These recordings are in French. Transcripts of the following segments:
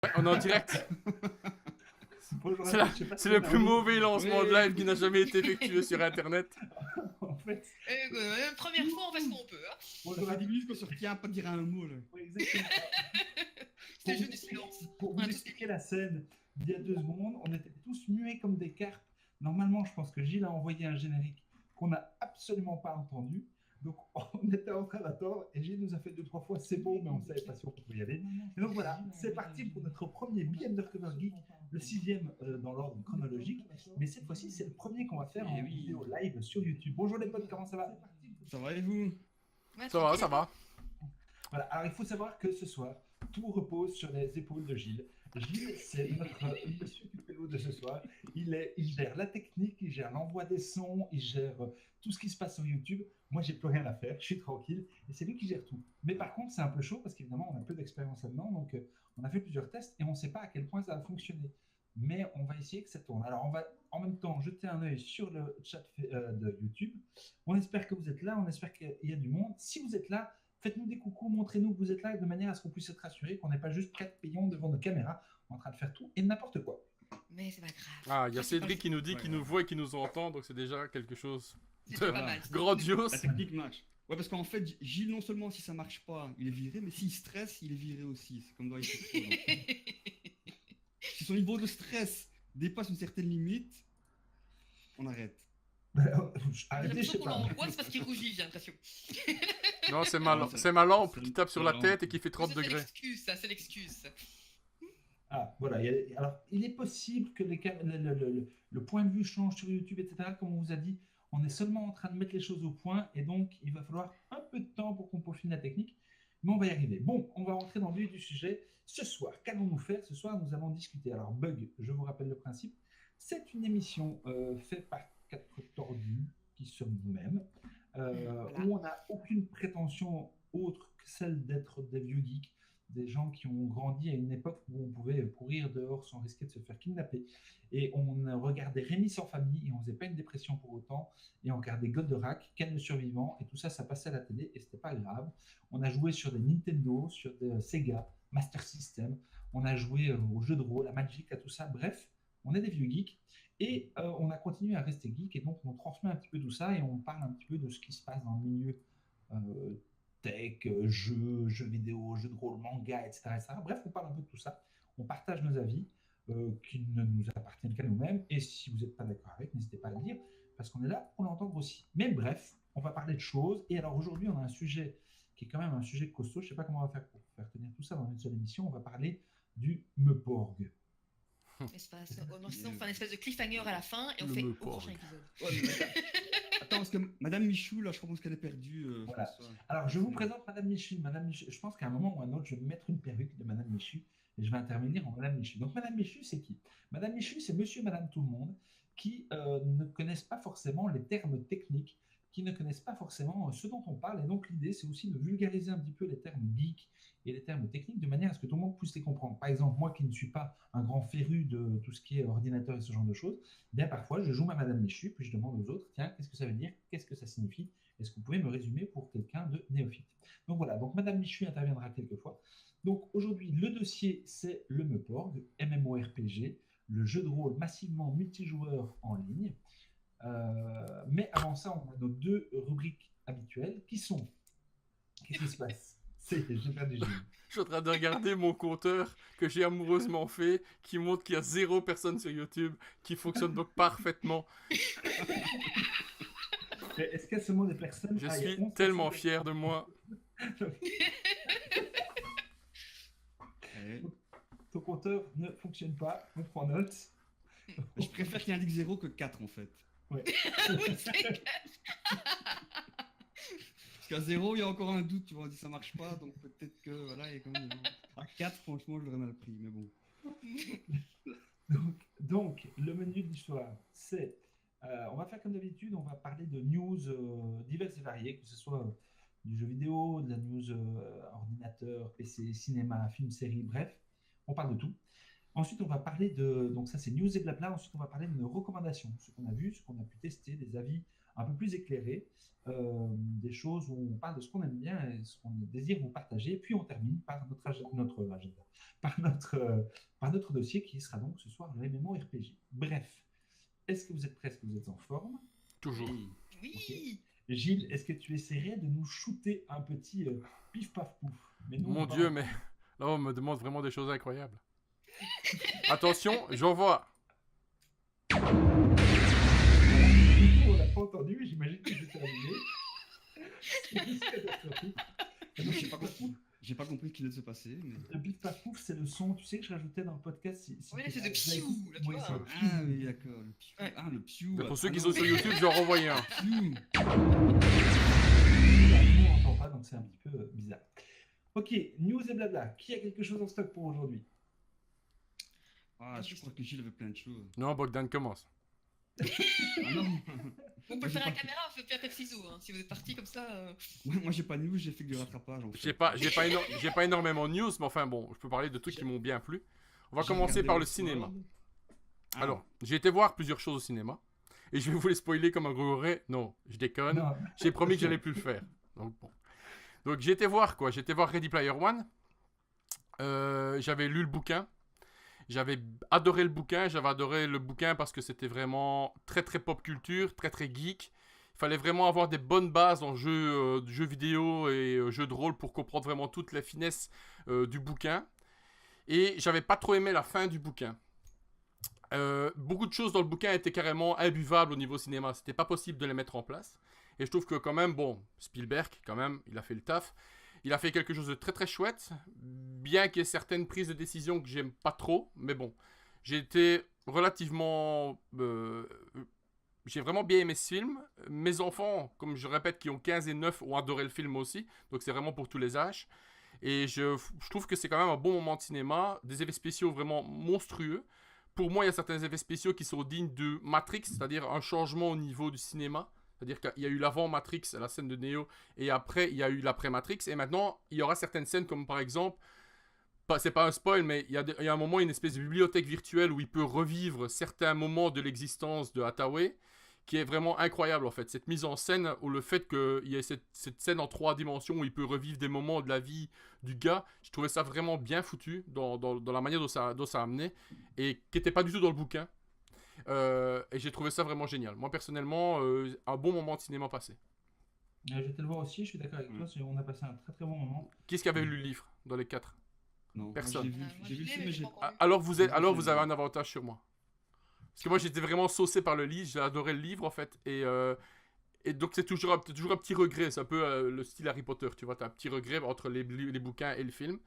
Ouais, on est en direct. Bonjour à C'est tous, je sais pas c'est si le on a plus envie- mauvais lancement de Oui. live qui n'a jamais été effectué sur internet. En fait, Première fois, on fait ce qu'on peut. Hein. Ça bonjour à fait 10 tous. minutes qu'on se retient à pas dire un mot là. Oui, exactement. C'est le Pour jeu du silence. Pour On vous a tous expliquer la scène d'il y a 2 secondes, on était tous muets comme des carpes. Normalement, je pense que Gilles a envoyé un générique qu'on n'a absolument pas entendu. Donc, on était en train d'attendre et Gilles nous a fait 2-3 fois c'est beau, mais on ne savait pas si on pouvait y aller. Et donc voilà, c'est parti pour notre premier Be Undercover Geek, le 6e dans l'ordre chronologique. Mais cette fois-ci, c'est le premier qu'on va faire en vidéo live sur YouTube. Bonjour les potes, comment ça va? Ça va et vous? Ouais, Ça va, ça va. Voilà, alors il faut savoir que ce soir, tout repose sur les épaules de Gilles. Gilles, c'est notre monsieur Tupelo de ce soir. Il gère la technique, il gère l'envoi des sons, il gère tout ce qui se passe sur YouTube. Moi, j'ai plus rien à faire, je suis tranquille, et c'est lui qui gère tout. Mais par contre, c'est un peu chaud parce qu'évidemment, on a peu d'expérience là-dedans, donc on a fait plusieurs tests et on ne sait pas à quel point ça va fonctionner. Mais on va essayer que ça tourne. Alors, on va en même temps jeter un œil sur le chat de YouTube. On espère que vous êtes là, on espère qu'il y a du monde. Si vous êtes là, faites-nous des coucous, montrez-nous que vous êtes là de manière à ce qu'on puisse être rassuré qu'on n'est pas juste 4 payons devant nos caméras en train de faire tout et n'importe quoi. Mais c'est pas grave. Ah, il y a Cédric qui nous dit qu'il nous voit et qui nous entend, donc c'est déjà quelque chose C'est de pas mal. grandiose. La technique marche. Ouais, parce qu'en fait, Gilles, non seulement si ça marche pas, il est viré, mais s'il stresse, il est viré aussi. C'est comme dans les Si son niveau de stress dépasse une certaine limite, on arrête. J'ai Arrêtez, je sais l'impression qu'on pas. l'angoisse parce qu'il rougit, j'ai l'impression. Non, c'est c'est- ma lampe c'est- qui tape sur c'est la la tête lampe. et qui fait 30 C'est degrés. l'excuse, ça, c'est l'excuse. Ah, voilà. Alors, il est possible que le point de vue change sur YouTube, etc. Comme on vous a dit, on est seulement en train de mettre les choses au point et donc il va falloir un peu de temps pour qu'on peaufine la technique, mais on va y arriver. Bon, on va rentrer dans le vif du sujet. Ce soir, qu'allons-nous faire? Ce soir, nous allons discuter. Alors, Bug, je vous rappelle le principe. C'est une émission faite par 4 tordus qui sommes nous-mêmes, Voilà. où on n'a aucune prétention autre que celle d'être des vieux geeks, des gens qui ont grandi à une époque où on pouvait courir dehors sans risquer de se faire kidnapper. Et on regardait Rémi sans famille et on faisait pas une dépression pour autant. Et on regardait Goldorak, Ken le survivant, et tout ça, ça passait à la télé et c'était pas grave. On a joué sur des Nintendo, sur des Sega, Master System. On a joué aux jeux de rôle, à Magic, à tout ça. Bref, on est des vieux geeks. Et on a continué à rester geek et donc on transmet un petit peu tout ça et on parle un petit peu de ce qui se passe dans le milieu tech, jeux vidéo, jeux de rôle, manga, etc., etc. Bref, on parle un peu de tout ça. On partage nos avis qui ne nous appartiennent qu'à nous-mêmes. Et si vous n'êtes pas d'accord avec, n'hésitez pas à le dire, parce qu'on est là pour l'entendre aussi. Mais bref, on va parler de choses. Et alors aujourd'hui, on a un sujet qui est quand même un sujet costaud. Je ne sais pas comment on va faire pour faire tenir tout ça dans une seule émission. On va parler du Meuporg. Espace. Sinon, on fait un espèce de cliffhanger à la fin et on Le fait au Meuporg. prochain épisode. Ouais, mais attends, parce que Madame Michou, là, je pense qu'elle est perdue. Voilà. François. Alors, je vous présente Madame Michu. Madame Michu, je pense qu'à un moment ou à un autre, je vais me mettre une perruque de Madame Michu et je vais intervenir en Madame Michu. Donc, Madame Michu, c'est qui? Madame Michu, c'est Monsieur et Madame Tout le Monde qui ne connaissent pas forcément les termes techniques, qui ne connaissent pas forcément ce dont on parle. Et donc, l'idée, c'est aussi de vulgariser un petit peu les termes geeks et les termes techniques de manière à ce que tout le monde puisse les comprendre. Par exemple, moi qui ne suis pas un grand féru de tout ce qui est ordinateur et ce genre de choses, bien parfois, je joue ma Madame Michu, puis je demande aux autres, tiens, qu'est-ce que ça veut dire? Qu'est-ce que ça signifie? Est-ce que vous pouvez me résumer pour quelqu'un de néophyte? Donc voilà, donc Madame Michu interviendra quelquefois. Donc aujourd'hui, le dossier, c'est le Meuporg, MMORPG, le jeu de rôle massivement multijoueur en ligne. Mais avant ça, on a nos 2 rubriques habituelles qui sont... Qu'est-ce qui se passe? J'ai perdu Gilles. Je suis en train de regarder mon compteur que j'ai amoureusement fait, qui montre qu'il y a 0 personnes sur YouTube, qui fonctionne donc parfaitement. Est-ce qu'il y a seulement des personnes... Je Ah, il y a suis 11 tellement personnes. fier de moi. Ouais. Ton compteur ne fonctionne pas, on prend note. Je préfère qu'il indique 0 que 4 en fait. Ouais. Oui, c'est clair. Parce qu'à 0, il y a encore un doute, tu vois, on dit ça marche pas, donc peut-être que voilà, il y a quand même. À 4, franchement, je l'aurais mal pris, mais bon. Donc, le menu de l'histoire, c'est, on va faire comme d'habitude, on va parler de news diverses et variées, que ce soit du jeu vidéo, de la news ordinateur, PC, cinéma, film, série, bref, on parle de tout. Ensuite, on va parler de, donc ça c'est news et blabla, ensuite on va parler de nos recommandations, ce qu'on a vu, ce qu'on a pu tester, des avis un peu plus éclairés, des choses où on parle de ce qu'on aime bien et ce qu'on désire vous partager, puis on termine par notre agenda, par par notre dossier qui sera donc ce soir le MMORPG. Bref, est-ce que vous êtes prêts, est-ce que vous êtes en forme? Toujours. Oui. Oui. Gilles, est-ce que tu essaierais de nous shooter un petit pif paf pouf? Mais nous, Mon on va Dieu, en- mais là, on me demande vraiment des choses incroyables. Attention, j'envoie. On l'a pas entendu, mais j'imagine que c'est terminé. C'est juste catastrophique. Moi, j'ai pas compris ce qui venait de se passer, mais. Le bip paf pouf, c'est le son, tu sais, que je rajoutais dans le podcast. Ouais, t'es c'est de pas- psiou, là, tu Ouais, vois. c'est le Ah oui, d'accord. Le piou. Ouais. Ah, le piou. Mais pour ceux Ah qui non. sont sur YouTube, j'en renvoie un. Piou. Nous, on n'entend pas, donc c'est un petit peu bizarre. Ok, news et blabla. Qui a quelque chose en stock pour aujourd'hui? Ah, je crois que Gilles avait plein de choses. Non, Bogdan commence. Ah non. On peut Moi, le j'ai faire à la pas- caméra, on peut faire peut-être ciseaux, hein, si vous êtes parti comme ça. Moi, j'ai pas de news, j'ai fait que du rattrapage. En fait. J'ai pas énormément de news, mais enfin bon, je peux parler de trucs qui m'ont bien plu. On va J'ai commencer regardé par le Westworld. cinéma. Ah. Alors, j'ai été voir plusieurs choses au cinéma. Et je vais vous les spoiler comme un gros regret. Non, je déconne. Non. J'ai promis que j'allais plus le faire. Donc bon. Donc j'ai été voir quoi? J'ai été voir Ready Player One. J'avais lu le bouquin. J'avais adoré le bouquin. J'avais adoré le bouquin parce que c'était vraiment très très pop culture, très très geek. Il fallait vraiment avoir des bonnes bases en jeu vidéo et jeu de rôle pour comprendre vraiment toute la finesse du bouquin. Et j'avais pas trop aimé la fin du bouquin. Beaucoup de choses dans le bouquin étaient carrément imbuvables au niveau cinéma. C'était pas possible de les mettre en place. Et je trouve que quand même, bon, Spielberg, quand même, il a fait le taf. Il a fait quelque chose de très très chouette. Bien qu'il y ait certaines prises de décision que j'aime pas trop. Mais bon, j'ai été relativement... j'ai vraiment bien aimé ce film. Mes enfants, comme je répète, qui ont 15 et 9, ont adoré le film aussi. Donc c'est vraiment pour tous les âges. Et je trouve que c'est quand même un bon moment de cinéma. Des effets spéciaux vraiment monstrueux. Pour moi, il y a certains effets spéciaux qui sont dignes de Matrix, c'est-à-dire un changement au niveau du cinéma. C'est-à-dire qu'il y a eu l'avant Matrix, la scène de Neo, et après, il y a eu l'après Matrix. Et maintenant, il y aura certaines scènes, comme par exemple, c'est pas un spoil, mais il y a un moment, une espèce de bibliothèque virtuelle où il peut revivre certains moments de l'existence de Hathaway, qui est vraiment incroyable en fait. Cette mise en scène, ou le fait qu'il y ait cette scène en 3 dimensions où il peut revivre des moments de la vie du gars, je trouvais ça vraiment bien foutu dans la manière dont ça a amené, et qui n'était pas du tout dans le bouquin. Et j'ai trouvé ça vraiment génial. Moi personnellement, un bon moment de cinéma passé. Je vais te le voir aussi, je suis d'accord avec toi, on a passé un très très bon moment. Qui est-ce qui avait lu le livre dans les 4? Non, Personne. Moi, Moi, j'ai je vu le l'ai, film, mais mais j'ai j'ai pas encore lu. Alors vous avez un avantage sur moi. Parce que moi j'étais vraiment saucé par le livre, j'ai adoré le livre en fait, et donc c'est toujours un petit regret, c'est un peu le style Harry Potter, tu vois, t'as un petit regret entre les bouquins et le film,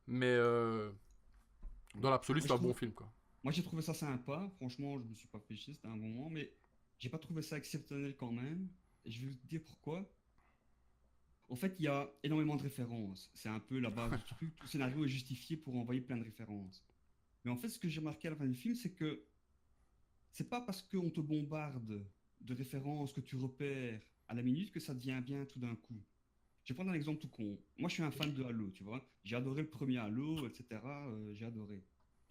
mais dans l'absolu c'est un bon film quoi. Moi, j'ai trouvé ça sympa. Franchement, je me suis pas fait chier, c'était un bon moment, mais j'ai pas trouvé ça exceptionnel quand même. Et je vais vous dire pourquoi. En fait, il y a énormément de références. C'est un peu la base du truc. Tout le scénario est justifié pour envoyer plein de références. Mais en fait, ce que j'ai remarqué à la fin du film, c'est que c'est pas parce qu'on te bombarde de références que tu repères à la minute que ça devient bien tout d'un coup. Je vais prendre un exemple tout con. Moi, je suis un fan de Halo, tu vois. J'ai adoré le premier Halo, etc. J'ai adoré.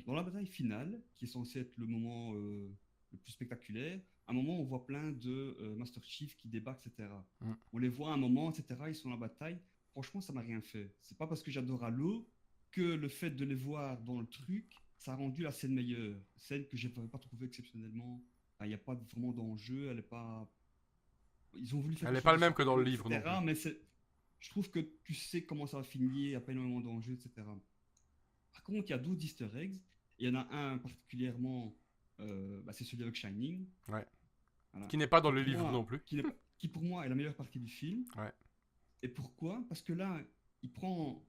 Dans la bataille finale, qui est censée être le moment le plus spectaculaire, à un moment, on voit plein de Master Chief qui débarquent, etc. Mm. On les voit à un moment, etc. Ils sont dans la bataille. Franchement, ça m'a rien fait. C'est pas parce que j'adore Halo que le fait de les voir dans le truc, ça a rendu la scène meilleure. Scène que je n'avais pas trouvée exceptionnellement. Il n'y a pas vraiment d'enjeu, elle est pas... Ils ont voulu faire Elle quelque est pas chose le de même que dans le sérieux, livre, etc., non plus. mais je trouve que tu sais comment ça va finir, il n'y a pas énormément d'enjeux, etc. Par contre, il y a d'autres easter eggs. Il y en a un particulièrement, c'est celui avec Shining. Ouais. Voilà. Qui n'est pas dans Qui le pour livre moi- non plus. qui pour moi est la meilleure partie du film. Ouais. Et pourquoi? Parce que là, il prend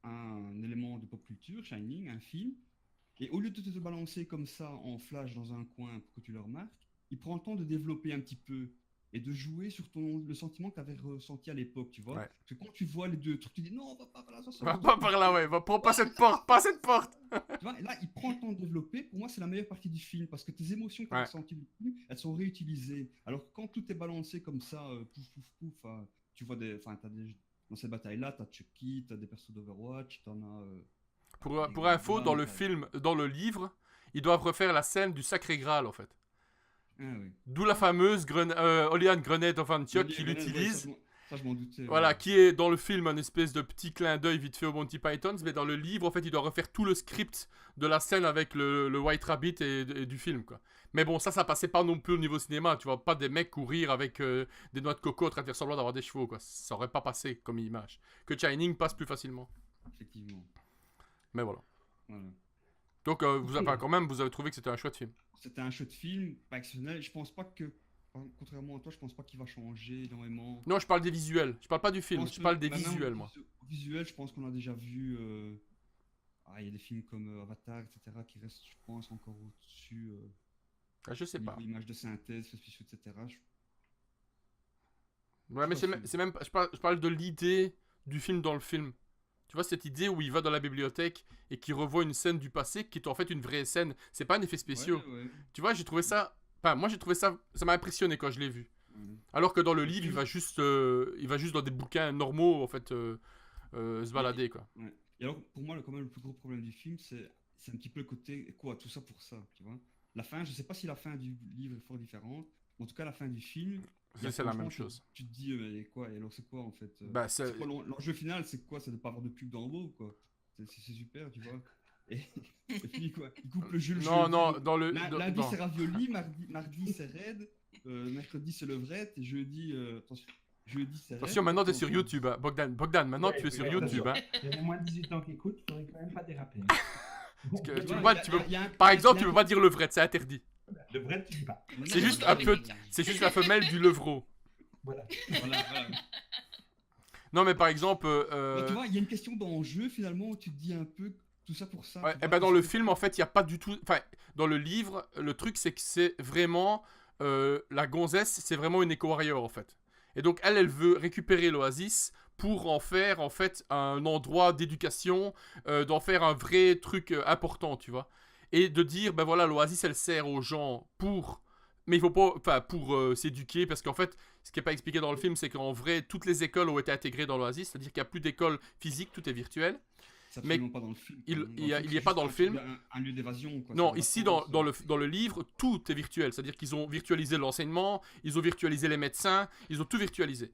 un élément de pop culture, Shining, un film, et au lieu de te balancer comme ça en flash dans un coin pour que tu le remarques, il prend le temps de développer un petit peu et de jouer sur le sentiment que tu avais ressenti à l'époque, tu vois. Ouais. Parce que quand tu vois les deux trucs, tu dis non, on va pas par là, ça Va pas par là, ouais. Va pas cette porte, pas cette porte. Tu vois, et là, il prend le temps de développer. Pour moi, c'est la meilleure partie du film parce que tes émotions que tu as Ouais. ressenties du film, elles sont réutilisées. Alors que quand tout est balancé comme ça, pouf, pouf, pouf, tu vois dans cette bataille-là, tu as Chucky, tu as des persos d'Overwatch, tu en as. Pour info, dans le film, dans le livre, ils doivent refaire la scène du Sacré Graal, en fait. Ah oui. D'où la fameuse Olean Grenade of Antioch Oui, qu'il ouais, utilise. ça, je m'en doutais. Voilà, ouais. qui est dans le film un espèce de petit clin d'œil vite fait au Monty Python, mais dans le livre, en fait, il doit refaire tout le script de la scène avec le White Rabbit et du film, quoi. Mais bon, ça passait pas non plus au niveau cinéma. Tu vois pas des mecs courir avec des noix de coco en train de faire semblant d'avoir des chevaux, quoi. Ça aurait pas passé comme image. Que Shining passe plus facilement. Effectivement. Mais voilà. Voilà. Donc, quand même, vous avez trouvé que c'était un chouette film. C'était un chouette film, pas exceptionnel. Je pense pas que, contrairement à toi, je pense pas qu'il va changer énormément. Non, je parle des visuels. Je parle pas du film, je parle des Maintenant, visuels, moi. Visuel, je pense qu'on a déjà vu. Il y a des films comme Avatar, etc., qui restent, je pense, encore au-dessus. Je sais pas. Niveau images de synthèse, effets spéciaux, etc. Ouais, mais c'est même je parle de l'idée du film dans le film. Tu vois, cette idée où il va dans la bibliothèque et qu'il revoit une scène du passé qui est en fait une vraie scène. C'est pas un effet spécial. Ouais. Tu vois, j'ai trouvé ça... Enfin, moi j'ai trouvé ça... Ça m'a impressionné quand je l'ai vu. Ouais. Alors que dans le livre, il va juste dans des bouquins normaux, en fait, se balader, quoi. Ouais. Et alors, pour moi, quand même, le plus gros problème du film, c'est un petit peu le côté, quoi, tout ça pour ça, tu vois. La fin, je sais pas si la fin du livre est fort différente. En tout cas, la fin du film... C'est la même chose. Tu te dis, mais quoi, et alors c'est quoi en fait Bah, c'est quoi l'enjeu final, c'est quoi? C'est de pas avoir de pub dans le mot, quoi. C'est super, tu vois. Et puis quoi, il coupe le jeu. Non, dans le... Lundi c'est ravioli, mardi c'est raid, mercredi c'est levrette, et jeudi, jeudi c'est raid. Attention, maintenant t'es sur YouTube, hein. Bogdan, maintenant tu es sur YouTube, hein. Il y a moins de 18 ans qui écoutent, il faudrait quand même pas déraper. Parce que Tu tu vois, vois, par exemple, tu peux pas dire levrette, c'est interdit. Le vrai, tu dis pas. C'est juste un peu... C'est juste la femelle du levreau. Voilà. Voilà. Non, mais par exemple... Mais tu vois, il y a une question d'enjeu finalement où tu te dis un peu tout ça pour ça. Ouais, tu et vois, ben dans le film, en fait, il n'y a pas du tout... Enfin, dans le livre, le truc, c'est que c'est vraiment... la gonzesse, c'est vraiment une éco-warrior, en fait. Et donc, elle veut récupérer l'oasis pour en faire, en fait, un endroit d'éducation, d'en faire un vrai truc important, tu vois. Et de dire, ben voilà, l'oasis, elle sert aux gens pour... Mais il faut pas... Enfin, pour s'éduquer, parce qu'en fait, ce qui n'est pas expliqué dans le film, c'est qu'en vrai, toutes les écoles ont été intégrées dans l'oasis, c'est-à-dire qu'il n'y a plus d'école physique, tout est virtuel. c'est mais absolument pas dans le film. il Dans le y a film, c'est pas dans juste le film. Un lieu d'évasion. Quoi. Non, C'est ici, vacances, dans le livre, tout est virtuel. C'est-à-dire qu'ils ont virtualisé l'enseignement, ils ont virtualisé les médecins, ils ont tout virtualisé.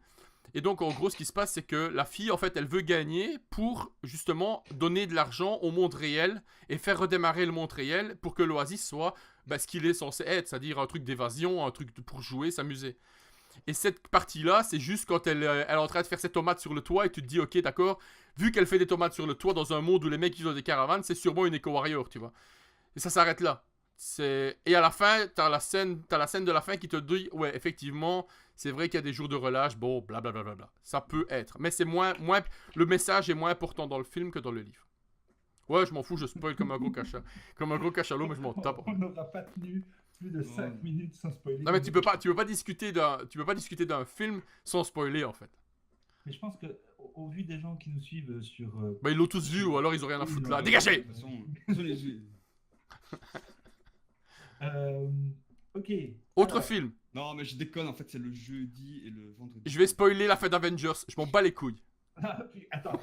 Et donc, en gros, ce qui se passe, c'est que la fille, en fait, elle veut gagner pour, justement, donner de l'argent au monde réel et faire redémarrer le monde réel pour que l'oasis soit ce qu'il est censé être, c'est-à-dire un truc d'évasion, un truc pour jouer, s'amuser. Et cette partie-là, c'est juste quand elle est en train de faire ses tomates sur le toit et tu te dis, ok, d'accord, vu qu'elle fait des tomates sur le toit dans un monde où les mecs ils ont des caravanes, c'est sûrement une éco-warrior, tu vois. Et ça s'arrête là. Et à la fin, t'as la scène de la fin qui te dit, ouais, effectivement, c'est vrai qu'il y a des jours de relâche, bon, blablabla. Ça peut être. Mais c'est moins... Le message est moins important dans le film que dans le livre. Ouais, je m'en fous, je spoil comme un gros cachalot, mais je m'en tape. On n'aura pas tenu plus de 5 minutes sans spoiler. Non, mais tu peux pas discuter d'un film sans spoiler, en fait. Mais je pense que au vu des gens qui nous suivent sur... Bah, ils l'ont tous vu, ou alors ils ont rien à foutre là. Ouais. Dégagez! De toute façon, Ok. Autre Alors, film. Non, mais je déconne, en fait, c'est le jeudi et le vendredi. Je vais spoiler la fin d'Avengers, je m'en bats les couilles. Attends.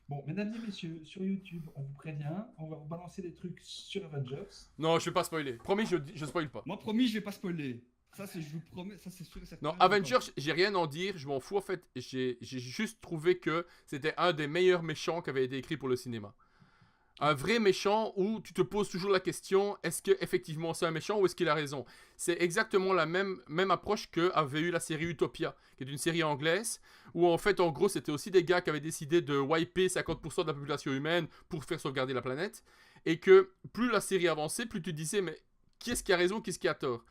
Bon, mesdames et messieurs, sur YouTube, on vous prévient, on va vous balancer des trucs sur Avengers. Non, je vais pas spoiler. Promis, je spoil pas. Moi, promis, je vais pas spoiler. Ça, je vous promets, ça c'est sûr et certain. Non, Avengers, j'ai rien à en dire, je m'en fous en fait. J'ai juste trouvé que c'était un des meilleurs méchants qui avait été écrit pour le cinéma. Un vrai méchant où tu te poses toujours la question, est-ce que effectivement c'est un méchant ou est-ce qu'il a raison? C'est exactement la même approche que avait eu la série Utopia, qui est une série anglaise, où en fait en gros c'était aussi des gars qui avaient décidé de wiper 50% de la population humaine pour faire sauvegarder la planète, et que plus la série avançait, plus tu disais mais qui est-ce qui a raison, qui est-ce qui a tort?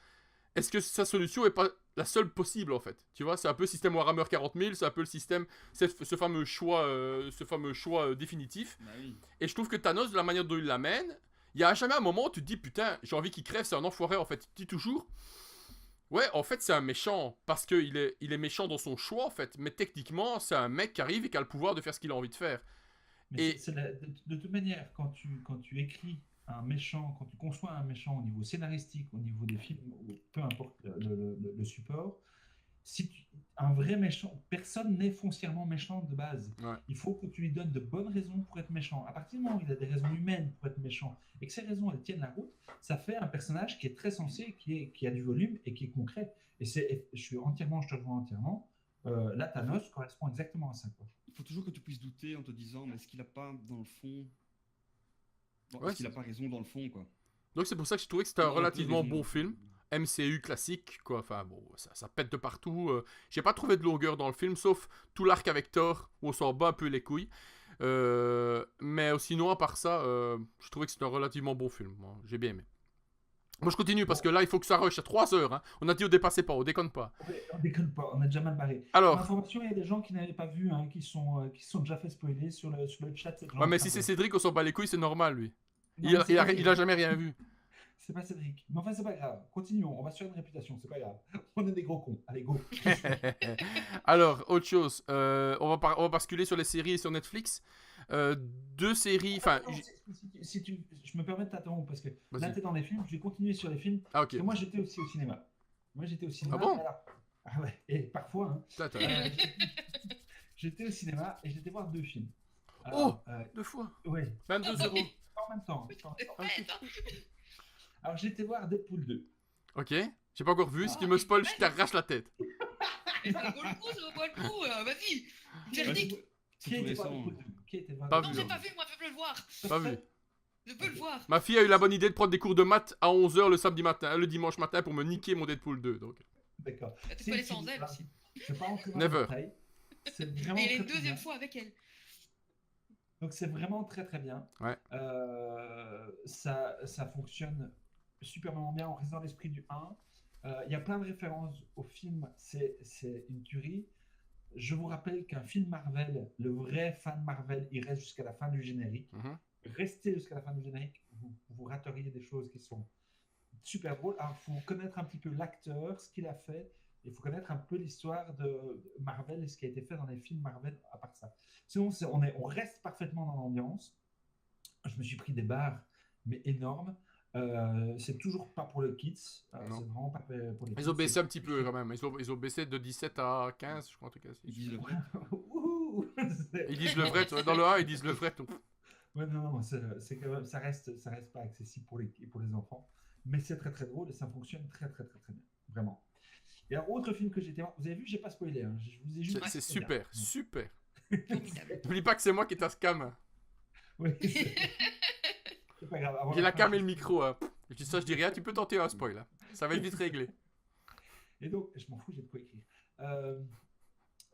Est-ce que sa solution est pas la seule possible en fait? Tu vois, c'est un peu le système Warhammer 40 000, c'est un peu le système, ce fameux choix définitif. Bah oui. Et je trouve que Thanos, de la manière dont il l'amène, Il y a jamais un moment où tu te dis, putain, j'ai envie qu'il crève, c'est un enfoiré, en fait. Tu te dis toujours, ouais, en fait, c'est un méchant, parce qu'il est méchant dans son choix, en fait. Mais techniquement, c'est un mec qui arrive et qui a le pouvoir de faire ce qu'il a envie de faire. Mais Et- de toute manière, quand tu écris un méchant, quand tu conçois un méchant au niveau scénaristique, au niveau des films, ou peu importe le support, si tu- un vrai méchant, personne n'est foncièrement méchant de base. Ouais. Il faut que tu lui donnes de bonnes raisons pour être méchant. À partir du moment où il a des raisons humaines pour être méchant et que ces raisons elles tiennent la route, ça fait un personnage qui est très sensé, qui a du volume et qui est concret. Je te rejoins entièrement. Là, Thanos correspond exactement à ça, quoi. Il faut toujours que tu puisses douter en te disant, mais est-ce qu'il a pas dans le fond. Bon, Ouais, est-ce qu'il a c'est- pas raison dans le fond, quoi. Donc c'est pour ça que je trouvais que c'était un Il aurait relativement raison. bon film. MCU classique, quoi. Enfin, bon, ça pète de partout. J'ai pas trouvé de longueur dans le film, sauf tout l'arc avec Thor, où on s'en bat un peu les couilles. Mais sinon, à part ça, je trouvais que c'était un relativement bon film. Moi, j'ai bien aimé. Moi, je continue parce que là, il faut que ça rush à 3 heures. Hein. On a dit au dépassez pas, on déconne pas. Ouais, on déconne pas, on a déjà mal barré. Pour Alors, information, il y a des gens qui n'avaient pas vu, hein, qui se sont déjà fait spoiler sur le chat. ouais, mais si c'est Cédric, on s'en bat les couilles, c'est normal, lui. Non, Il mais c'est pas a Cédric. jamais rien vu. C'est pas Cédric. Mais enfin, c'est pas grave. Continuons, on va se faire une réputation, c'est pas grave. On est des gros cons. Allez, go. Alors, autre chose. On va basculer sur les séries et sur Netflix. 2 séries. Enfin, Attends, je me permets de t'interrompre parce que là, vas-y. tu es dans les films, je vais continuer sur les films. Ah, ok. Parce que moi, j'étais aussi au cinéma. Moi, j'étais au cinéma. Ah bon alors- Ah ouais, et parfois, hein. Attends, Euh, j'étais au cinéma et j'étais voir 2 films. Oh 2 fois. Ouais, 22 euros. en même temps. En même temps. Ouais, attends. Alors, j'étais voir Deadpool 2. Ok. J'ai pas encore vu. Si tu me spoil, je t'arrache la tête. Mais ça vaut le coup, ça vaut pas le coup. Vas-y. Ouais, Verdict. Qui C'est a tout été voir récent. Deadpool 2? Qui a été voir Pas Non, vu, j'ai hein. pas vu, moi, je peux le voir. Pas vu. Je peux le voir. Ma fille a eu la bonne idée de prendre des cours de maths à 11h le samedi matin, le dimanche matin pour me niquer mon Deadpool 2. Donc. D'accord. Tu Si, peux aller si, sans elle voilà. aussi. Je vais pas rentrer dans Never. le détail. C'est vraiment Et il est très, une très deuxième bien. fois avec elle. Donc c'est vraiment très très bien. Ouais. Ça fonctionne superment bien. On reste dans l'esprit du 1. Il y a plein de références au film. C'est une tuerie. Je vous rappelle qu'un film Marvel, le vrai fan Marvel, il reste jusqu'à la fin du générique. Mhm. Restez jusqu'à la fin du générique. Vous rateriez des choses qui sont super drôles. Il faut connaître un petit peu l'acteur, ce qu'il a fait. Il faut connaître un peu l'histoire de Marvel et ce qui a été fait dans les films Marvel à part ça. Sinon, on reste parfaitement dans l'ambiance. Je me suis pris des barres, mais énormes. C'est toujours pas pour le kids. Non. C'est vraiment pas pour les kids. Ils ont baissé un petit peu quand même. Ils ont baissé de 17 à 15, je crois, un truc ainsi. Ils disent le vrai. Ouh, Ils disent le vrai, tu vois, dans le 1, ils disent le vrai. Donc. Ouais, non, c'est quand même, ça reste pas accessible pour les enfants. Mais c'est très très drôle et ça fonctionne très très très très bien. Vraiment. Et un autre film que j'ai été voir, vous avez vu, j'ai pas spoilé. Hein, je vous ai juste. C'est super, super. Formidable. N'oublie pas que c'est moi qui t'as scam. Oui, c'est pas grave. Avant J'ai la fin, cam et je- le micro. Hein. Je dis ça, je dis rien, tu peux tenter un spoil. Hein. Ça va être vite réglé. Et donc, je m'en fous, j'ai de quoi écrire.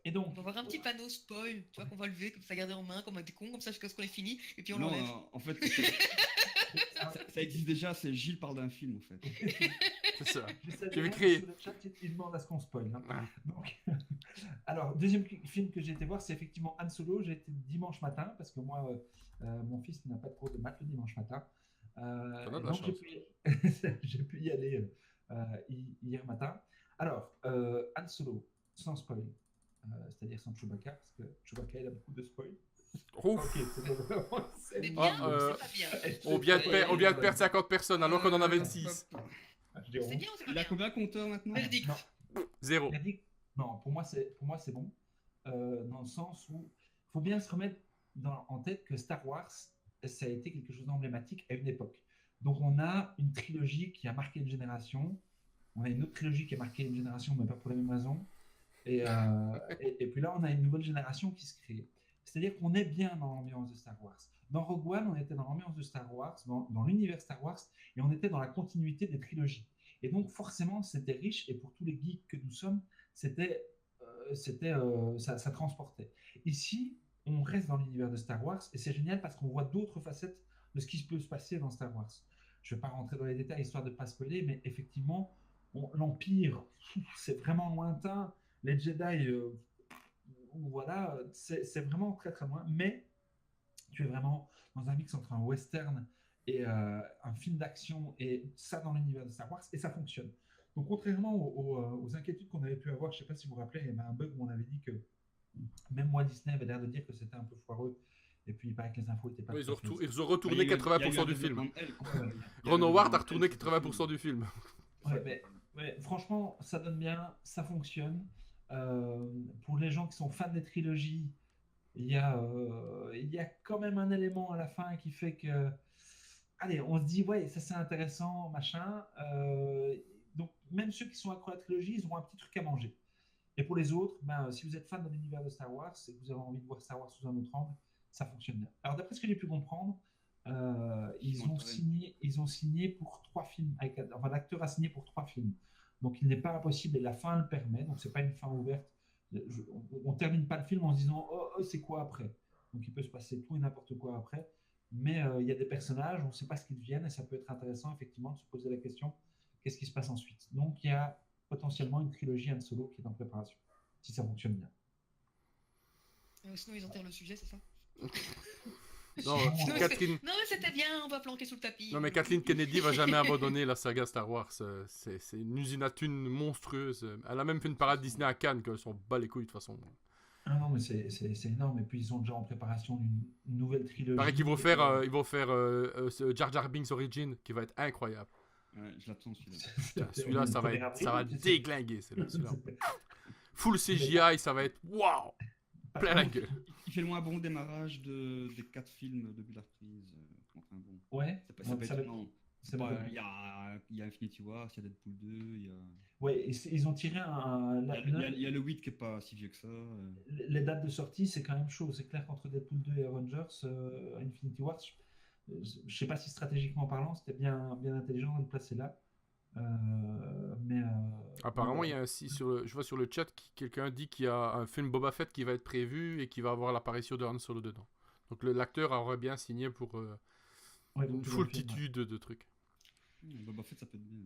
Et On donc, va avoir un petit panneau spoil, tu vois, qu'on va lever, comme ça, garder en main, comme un des cons, comme ça, jusqu'à ce qu'on ait fini, et puis on Non, l'enlève. en fait, ça existe déjà, c'est Gilles parle d'un film, en fait. C'est ça. j'essaie de Je vais voir crier. sur le chat, il demande à ce qu'on spoil. Hein. Ouais. Donc, alors, deuxième film que j'ai été voir, c'est effectivement Han Solo. J'ai été dimanche matin, parce que moi, mon fils n'a pas de cours de maths le dimanche matin. a de la Donc, chance. j'ai pu y aller hier matin. Alors, Han Solo, sans spoil, c'est-à-dire sans Chewbacca, parce que Chewbacca, il a beaucoup de spoil. Ouf. Ok, c'est bon. C'est bon. bien, Ah, c'est pas bien. On vient de perdre 50 personnes alors qu'on en avait 6. Je dis, C'est bien ou c'est pas Il a bien? combien compteur maintenant? Verdict. Non. 0. Verdict, non, pour moi c'est bon, dans le sens où il faut bien se remettre en tête que Star Wars, ça a été quelque chose d'emblématique à une époque. Donc on a une trilogie qui a marqué une génération, on a une autre trilogie qui a marqué une génération, mais pas pour les mêmes raisons. Et puis là, on a une nouvelle génération qui se crée. C'est-à-dire qu'on est bien dans l'ambiance de Star Wars. Dans Rogue One, on était dans l'ambiance de Star Wars, dans l'univers Star Wars, et on était dans la continuité des trilogies. Et donc forcément, c'était riche, et pour tous les geeks que nous sommes, ça transportait. Ici, on reste dans l'univers de Star Wars, et c'est génial parce qu'on voit d'autres facettes de ce qui peut se passer dans Star Wars. Je ne vais pas rentrer dans les détails, histoire de ne pas spoiler, mais effectivement, l'Empire, c'est vraiment lointain. Les Jedi, voilà, c'est vraiment très très loin, mais tu es vraiment dans un mix entre un western et un film d'action et ça dans l'univers de Star Wars et ça fonctionne. Donc contrairement aux inquiétudes qu'on avait pu avoir, je ne sais pas si vous vous rappelez, il y avait un bug où on avait dit que même moi Disney avait l'air de dire que c'était un peu foireux et puis il paraît que les infos n'étaient pas Ouais, tout à fait ils ont Bah, retourné il y a eu 80% un du film. développement de L, quoi. Ouais. Il y a Ron un Howard a développement retourné de L sur le 80% du film. Ouais, mais franchement, ça donne bien, ça fonctionne. Pour les gens qui sont fans des trilogies, il y a quand même un élément à la fin qui fait que, allez, on se dit, ouais, ça c'est intéressant, machin. Donc, même ceux qui sont accros à la trilogie, ils auront un petit truc à manger. Et pour les autres, ben, si vous êtes fan de l'univers de Star Wars et que vous avez envie de voir Star Wars sous un autre angle, ça fonctionne bien. Alors, d'après ce que j'ai pu comprendre, ils ont signé pour 3 films. Enfin, l'acteur a signé pour 3 films. Donc, il n'est pas impossible et la fin le permet. Donc, c'est pas une fin ouverte. On termine pas le film en se disant oh, c'est quoi après. Donc, il peut se passer tout et n'importe quoi après. Mais il y a des personnages, on ne sait pas ce qu'ils deviennent et ça peut être intéressant effectivement de se poser la question qu'est-ce qui se passe ensuite. Donc, il y a potentiellement une trilogie Han Solo qui est en préparation, si ça fonctionne bien. Sinon, ils enterrent le sujet, c'est ça? Non, Sinon, Kathleen... Non, mais c'était bien, on va planquer sous le tapis. Non, mais Kathleen Kennedy va jamais abandonner la saga Star Wars. C'est une usine à thunes monstrueuse. Elle a même fait une parade Disney à Cannes, qu'elle s'en bat les couilles de toute façon. Ah non, mais c'est énorme. Et puis, ils sont déjà en préparation d'une nouvelle trilogie. Il paraît qu'ils vont faire ce Jar Jar Binks Origin, qui va être incroyable. Ouais, je l'attends celui-là. Celui-là, ça va déglinguer. Celui-là. Full CGI, ça va être waouh, plein la gueule. Il fait le moins bon démarrage des 4 films depuis la reprise. Enfin bon. Ouais. C'est pas étonnant. C'est Il y a Infinity War, il y a Deadpool 2, il y a... Ouais, ils ont tiré Il y a le 8 qui est pas si vieux que ça. Les dates de sortie, c'est quand même chaud. C'est clair qu'entre Deadpool 2 et Avengers, Infinity War, je sais pas si stratégiquement parlant, c'était bien intelligent de le placer là. Apparemment, il y a ainsi je vois sur le chat quelqu'un dit qu'il y a un film Boba Fett qui va être prévu et qui va avoir l'apparition de Han Solo dedans. Donc l'acteur aurait bien signé pour une foultitude de trucs. Boba Fett, ça peut être bien.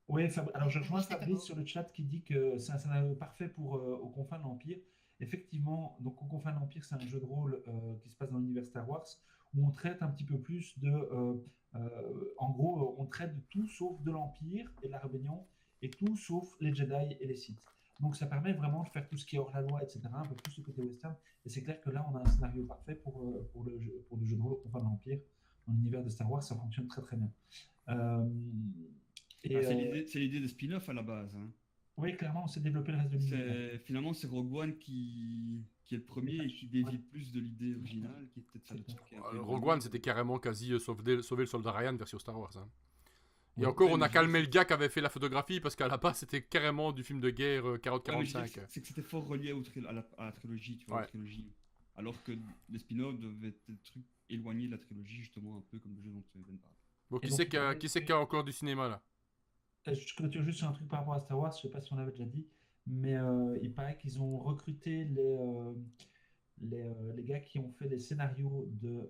Oui, alors je rejoins Fabrice sur le chat qui dit que c'est un scénario parfait pour Aux confins de l'Empire. Effectivement, donc Aux confins de l'Empire, c'est un jeu de rôle qui se passe dans l'univers Star Wars où on traite un petit peu plus en gros, on traite de tout sauf de l'Empire et de la rébellion et tout sauf les Jedi et les Sith. Donc ça permet vraiment de faire tout ce qui est hors la loi, etc. Un peu plus le côté western. Et c'est clair que là, on a un scénario parfait pour le jeu de rôle Aux confins de l'Empire. Dans l'univers de Star Wars, ça fonctionne très très bien. C'est l'idée de spin-off à la base. Hein. Oui, clairement, on s'est développé le reste de l'univers. Finalement, c'est Rogue One qui est le premier et qui dévie plus de l'idée originale. Qui est peut-être ça le truc. Rogue One, c'était carrément quasi sauver le soldat Ryan version Star Wars. Hein. Et encore, on a calmé le gars qui avait fait la photographie parce qu'à la base, c'était carrément du film de guerre 40-45. C'est que c'était fort relié à la trilogie, tu vois, la trilogie. Alors que les spin-offs devaient être des trucs éloignés de la trilogie, justement, un peu comme le jeu dont tu viens de parler. Bon, qui c'est qui a encore du cinéma là? Je clôture juste sur un truc par rapport à Star Wars, je sais pas si on l'avait déjà dit, mais il paraît qu'ils ont recruté les gars qui ont fait les scénarios de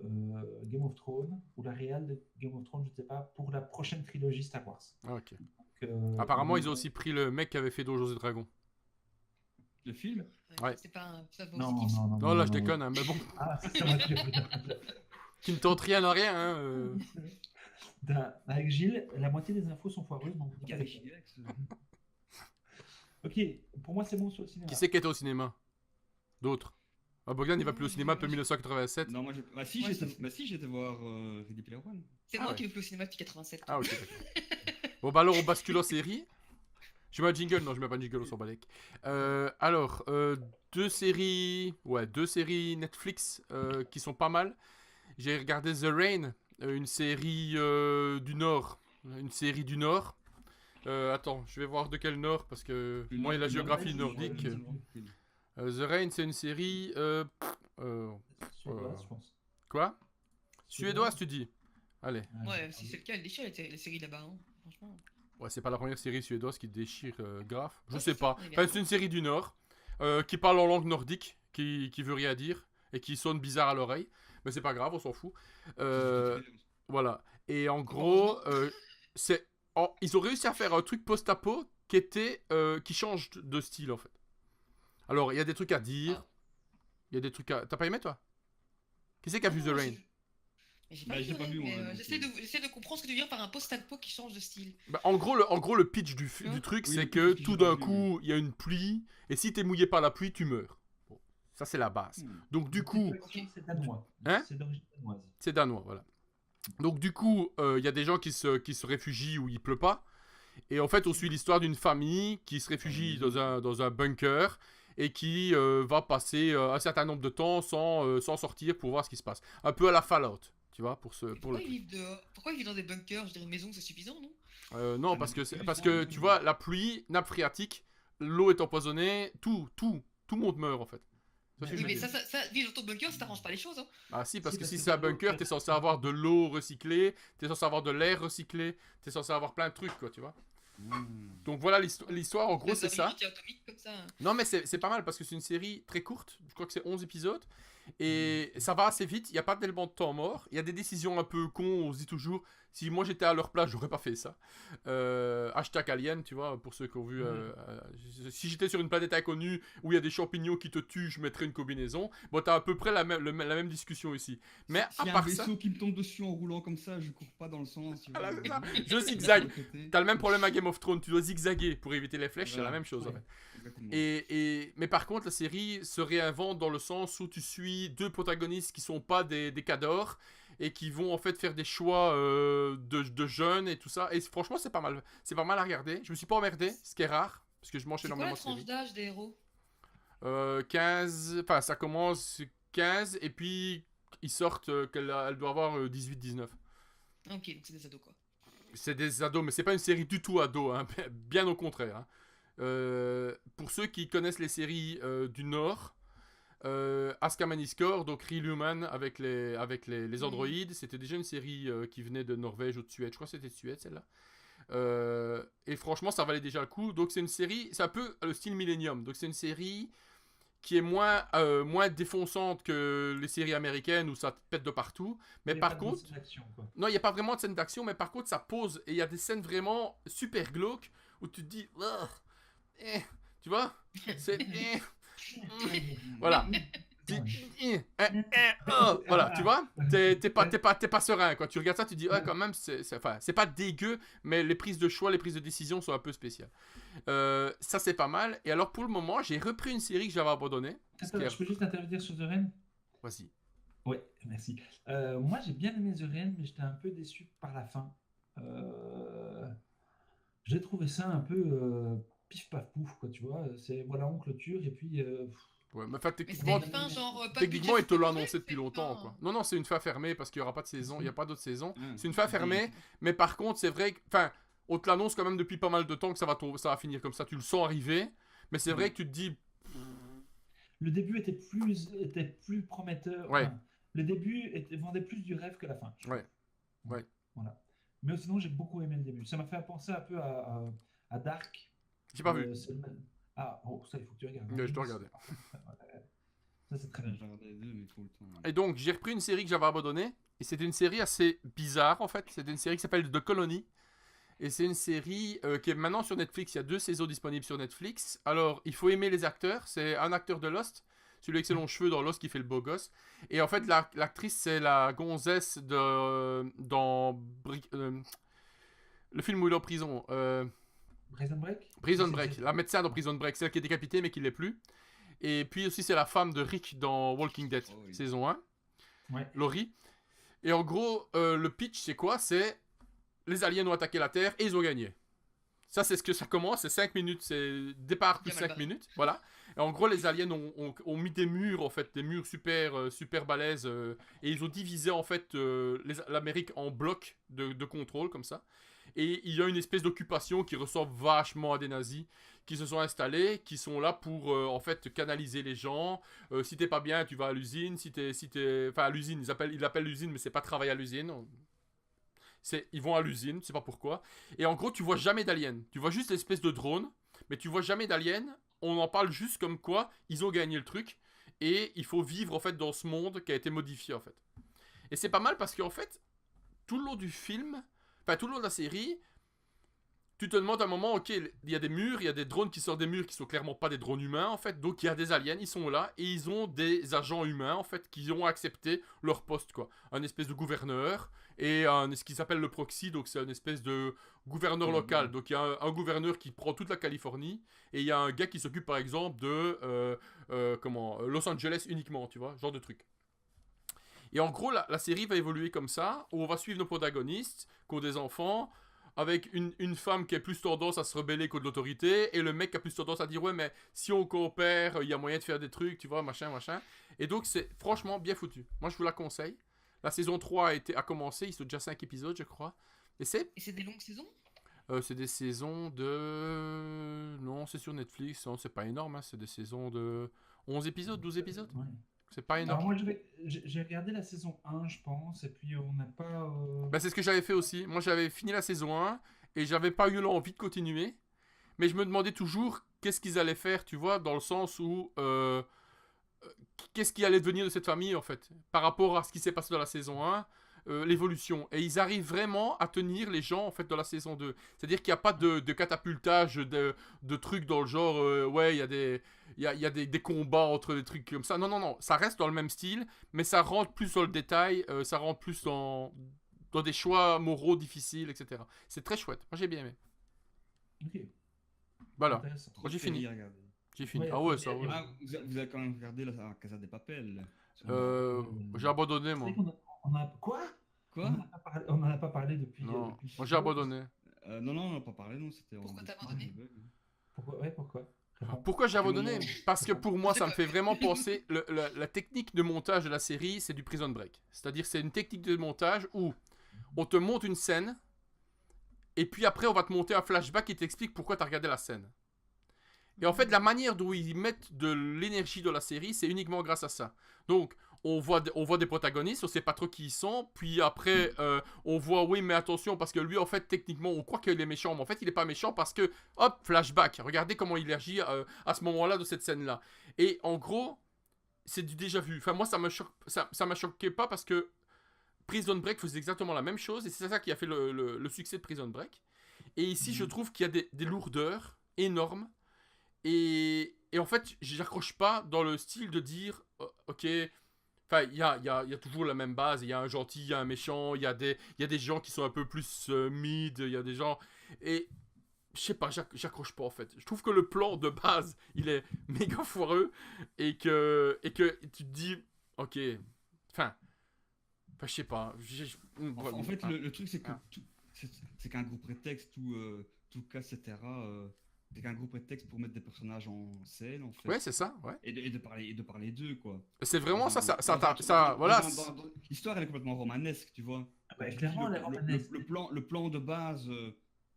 Game of Thrones, ou la réal de Game of Thrones, je ne sais pas, pour la prochaine trilogie Star Wars. Ah, ok. Donc, apparemment, ils ont aussi pris le mec qui avait fait Donjons et Dragons. Le film? Ouais. C'est pas un Non, là je déconne, hein, mais bon. Ah, c'est ça, Qui ne tente rien à rien. Hein, Avec Gilles, la moitié des infos sont foireuses. Donc ok, pour moi c'est bon sur le cinéma. Qui c'est qui était au cinéma? D'autres. Bogdan il va plus au cinéma depuis 1987. Non, moi si j'étais voir Ready Player One. C'est moi qui vais plus au cinéma depuis 87. Ah ok. Bon bah alors on bascule en série. Je mets un jingle, non je mets pas un jingle, on s'en bat les couilles. Alors, deux séries Netflix qui sont pas mal. J'ai regardé The Rain, une série du Nord. Attends, je vais voir de quel Nord, parce que moi et la géographie nordique. The Rain, c'est une série... Suédoise, je pense. Quoi? Suédoise, tu dis? Allez. Ouais, si c'est le cas, elle déchire les séries là-bas, hein, franchement. Ouais, c'est pas la première série suédoise qui déchire grave. Je sais pas. Enfin, c'est une série du Nord qui parle en langue nordique, qui veut rien dire et qui sonne bizarre à l'oreille. Mais c'est pas grave, on s'en fout. Voilà. Et en gros, ils ont réussi à faire un truc post-apo qui change de style en fait. Alors, il y a des trucs à dire. Il y a des trucs à... T'as pas aimé toi? Qui c'est qui a vu The Rain? J'ai Bah, pas j'ai vu, pas vu, moi, mais non j'essaie de comprendre ce que tu veux dire par un post-apo qui change de style. Bah, en gros, le pitch Hein? du truc, Oui, c'est le que pitch, tout j'ai pas d'un vu, coup, il y a une pluie, et si t'es mouillé par la pluie, tu meurs. Bon, ça, c'est la base. Hmm. Donc, du Le coup, titre d'action, c'est danois. Hein C'est d'origine danoise. c'est danois, voilà. Donc, du coup, il y a des gens qui se réfugient où il pleut pas. Et en fait, on suit l'histoire d'une famille qui se réfugie dans un bunker et qui va passer un certain nombre de temps sans sortir pour voir ce qui se passe. Un peu à la Fallout, tu vois, pour le Pourquoi ils truc. vivent dehors? Pourquoi ils vivent dans des bunkers? Je dirais une maison, c'est suffisant, non? Non, Ah, parce que, non plus, parce non, que non. tu vois, la pluie, nappe phréatique, l'eau est empoisonnée, tout le monde meurt en fait. C'est ce que Oui, je veux mais dire. vivre dans ton bunker, ça t'arrange pas les choses, hein. Ah si, parce Si, que parce si que c'est un t'as l'eau bunker, qui t'es est- censé avoir de l'eau recyclée, t'es censé avoir de l'air recyclé, t'es censé avoir plein de trucs, quoi, tu vois. Hmm. Donc voilà l'histoire, en gros, c'est ça. Atomique comme ça. Non, mais c'est pas mal parce que c'est une série très courte. Je crois que c'est 11 épisodes. Et ça va assez vite. Il n'y a pas tellement de temps mort. Il y a des décisions un peu cons. On se dit toujours, si moi j'étais à leur place, j'aurais pas fait ça. Hashtag Alien, tu vois, pour ceux qui ont vu. Si j'étais sur une planète inconnue où il y a des champignons qui te tuent, je mettrais une combinaison. Bon, t'as à peu près la même discussion ici. Mais à S'il y a un part ça, vaisseau qui me tombe dessus en roulant comme ça, je cours pas dans le sens. Tu Voilà, vois. c'est ça. Je zigzague. Côté. T'as le même problème à Game of Thrones. Tu dois zigzaguer pour éviter les flèches. C'est Voilà. la même chose en Ouais. fait. Exactement. Mais par contre, la série se réinvente dans le sens où tu suis deux protagonistes qui sont pas des cadors et qui vont en fait faire des choix de jeunes et tout ça. Et franchement, c'est pas mal. C'est pas mal à regarder. Je me suis pas emmerdé, ce qui est rare parce que je mange C'est quoi énormément la de tranche séries. d'âge des héros? 15, enfin ça commence 15 et puis ils sortent elle doit avoir 18-19. Ah, ok, donc c'est des ados, quoi. C'est des ados, mais c'est pas une série du tout ado, hein. Bien au contraire. Hein. Pour ceux qui connaissent les séries du Nord, Asuka Maniscore, donc Real Human avec les androïdes, c'était déjà une série qui venait de Norvège ou de Suède. Je crois que c'était de Suède celle-là. Et franchement, ça valait déjà le coup. Donc c'est une série, c'est un peu le style Millennium. Donc c'est une série qui est moins défonçante que les séries américaines où ça te pète de partout. Mais Il y a par pas de contre, scène d'action, quoi. non, il n'y a pas vraiment de scène d'action, mais par contre, ça pose. Et il y a des scènes vraiment super glauques où tu te dis. Tu vois C'est. Voilà. Voilà, tu vois T'es pas serein, quoi. Tu regardes ça, tu dis, quand même, c'est pas dégueu, mais les prises de choix, les prises de décision sont un peu spéciales. Ça, c'est pas mal. Et alors, pour le moment, j'ai repris une série que j'avais abandonnée. Attends, je peux juste intervenir sur The Rain? Vas-y. Oui, merci. Moi, j'ai bien aimé The Rain, mais j'étais un peu déçu par la fin. J'ai trouvé ça un peu pif paf pouf, quoi, tu vois. C'est voilà, on clôture et puis. Ouais, mais enfin, Mais c'était techniquement, une fin, genre, pas de techniquement, budget ils te l'ont sponsorisé, annoncé depuis c'est une longtemps, fin- quoi. Non, c'est une fin fermée parce qu'il n'y aura pas de saison, il n'y a pas d'autre saison. Ah, C'est une fin fermée, mais par contre, c'est vrai que. Enfin, on te l'annonce quand même depuis pas mal de temps que ça va finir comme ça. Tu le sens arriver, mais c'est vrai que tu te dis. Le début était plus prometteur. Ouais. Enfin, le début vendait plus du rêve que la fin. je trouve. Ouais. Ouais. Voilà. Mais sinon, j'ai beaucoup aimé le début. Ça m'a fait penser un peu à Dark. J'ai pas vu. C'est le même- Ah, oh, ça, il faut que tu regardes. Mais je dois regarder. Ça, c'est très bien. J'ai regardé les deux, mais faut le temps. Et donc, j'ai repris une série que j'avais abandonnée. Et c'était une série assez bizarre, en fait. C'était une série qui s'appelle The Colony. Et c'est une série qui est maintenant sur Netflix. Il y a 2 saisons disponibles sur Netflix. Alors, il faut aimer les acteurs. C'est un acteur de Lost. Celui avec ses longs cheveux dans Lost qui fait le beau gosse. Et en fait, l'actrice, c'est la gonzesse dans le film où il est en prison. Prison Break? Prison Break. La médecin dans Prison Break. Celle qui est décapitée mais qui ne l'est plus. Et puis aussi, c'est la femme de Rick dans Walking Dead, Oh oui. saison 1. Ouais. Laurie. Et en gros, le pitch, c'est quoi? C'est les aliens ont attaqué la Terre et ils ont gagné. Ça, c'est ce que ça commence. C'est 5 minutes. C'est départ plus Bien mal 5 barré. minutes. Voilà. Et en gros, les aliens ont mis des murs, en fait. Des murs super balèzes. Et ils ont divisé, en fait, l'Amérique en blocs de contrôle, comme ça. Et il y a une espèce d'occupation qui ressemble vachement à des nazis qui se sont installés, qui sont là pour en fait canaliser les gens. Si t'es pas bien, tu vas à l'usine. Enfin, à l'usine, ils l'appellent l'usine, mais c'est pas travailler à l'usine. Ils vont à l'usine, je sais pas pourquoi. Et en gros, tu vois jamais d'aliens. Tu vois juste l'espèce de drone, mais tu vois jamais d'aliens. On en parle juste comme quoi ils ont gagné le truc. Et il faut vivre en fait dans ce monde qui a été modifié en fait. Et c'est pas mal parce qu'en fait, tout le long du film, enfin tout le long de la série, tu te demandes à un moment, ok, il y a des murs, il y a des drones qui sortent des murs qui sont clairement pas des drones humains en fait, donc il y a des aliens, ils sont là et ils ont des agents humains en fait qui ont accepté leur poste quoi. Un espèce de gouverneur et ce qui s'appelle le proxy, donc c'est une espèce de gouverneur local. Donc il y a un gouverneur qui prend toute la Californie et il y a un gars qui s'occupe par exemple de Los Angeles uniquement, tu vois, genre de truc. Et en gros, la série va évoluer comme ça, où on va suivre nos protagonistes, qui ont des enfants, avec une femme qui a plus tendance à se rebeller contre l'autorité, et le mec qui a plus tendance à dire, ouais, mais si on coopère, il y a moyen de faire des trucs, tu vois, machin, machin. Et donc, c'est franchement bien foutu. Moi, je vous la conseille. La saison 3 a commencé, il y a déjà 5 épisodes, je crois. Et c'est des longues saisons? c'est des saisons de... Non, c'est sur Netflix, non, c'est pas énorme, hein, c'est des saisons de 11 épisodes, 12 épisodes. Ouais. C'est pas énorme. Alors moi, j'ai regardé la saison 1, je pense, et puis on n'a pas... Bah, c'est ce que j'avais fait aussi. Moi, j'avais fini la saison 1 et j'avais pas eu l'envie de continuer. Mais je me demandais toujours qu'est-ce qu'ils allaient faire, tu vois, dans le sens où... qu'est-ce qui allait devenir de cette famille, en fait, par rapport à ce qui s'est passé dans la saison 1, l'évolution. Et ils arrivent vraiment à tenir les gens, en fait, dans la saison 2. C'est-à-dire qu'il n'y a pas de catapultage, de trucs dans le genre, ouais, il y a des combats entre des trucs comme ça. Non, non, non, ça reste dans le même style, mais ça rentre plus dans le détail, ça rentre plus dans des choix moraux difficiles, etc. C'est très chouette. Moi, j'ai bien aimé. Ok, Voilà. intéressant. Moi, j'ai fini. Regardez. J'ai fini. Ouais, Ah ouais, après, ça, ouais. Ah, vous avez quand même regardé la Casa des Papel. J'ai abandonné, moi. C'est qu'on a... Quoi? Quoi? On n'en a pas parlé depuis... Non, depuis moi, j'ai abandonné. Non, non, on n'a pas parlé, non, c'était en... Pourquoi t'as abandonné? Pourquoi? Ouais, pourquoi? Réponds. Pourquoi j'ai abandonné? moment- Parce que pour moi, ça me fait vraiment penser... la technique de montage de la série, c'est du Prison Break. C'est-à-dire, c'est une technique de montage où on te monte une scène, et puis après, on va te monter un flashback qui t'explique pourquoi tu as regardé la scène. Et en fait, la manière dont ils mettent de l'énergie dans la série, c'est uniquement grâce à ça. Donc, on voit des protagonistes, on sait pas trop qui ils sont, puis après, on voit, oui, mais attention, parce que lui, en fait, techniquement, on croit qu'il est méchant, mais en fait, il est pas méchant parce que, hop, flashback, regardez comment il agit à ce moment-là de cette scène-là. Et en gros, c'est du déjà vu. Enfin, moi, ça m'a choqué pas parce que Prison Break faisait exactement la même chose, et c'est ça qui a fait le succès de Prison Break. Et ici, je trouve qu'il y a des lourdeurs énormes. Et en fait, j'accroche pas dans le style de dire, ok, enfin, il y a toujours la même base, il y a un gentil, il y a un méchant, il y a des gens qui sont un peu plus mid, il y a des gens... Et je sais pas, j'accroche pas en fait. Je trouve que le plan de base, il est méga foireux, et que tu te dis, ok, enfin, je sais pas. En fait, le truc, c'est que Ah. c'est qu'un gros prétexte, tout cas, etc. C'est qu'un gros prétexte pour mettre des personnages en scène, en fait. Ouais, c'est ça, ouais. Et de parler d'eux, quoi. C'est vraiment ça, Dans- voilà. L'histoire, elle est complètement romanesque, tu vois. Ouais, clairement, elle est romanesque. Le plan de base,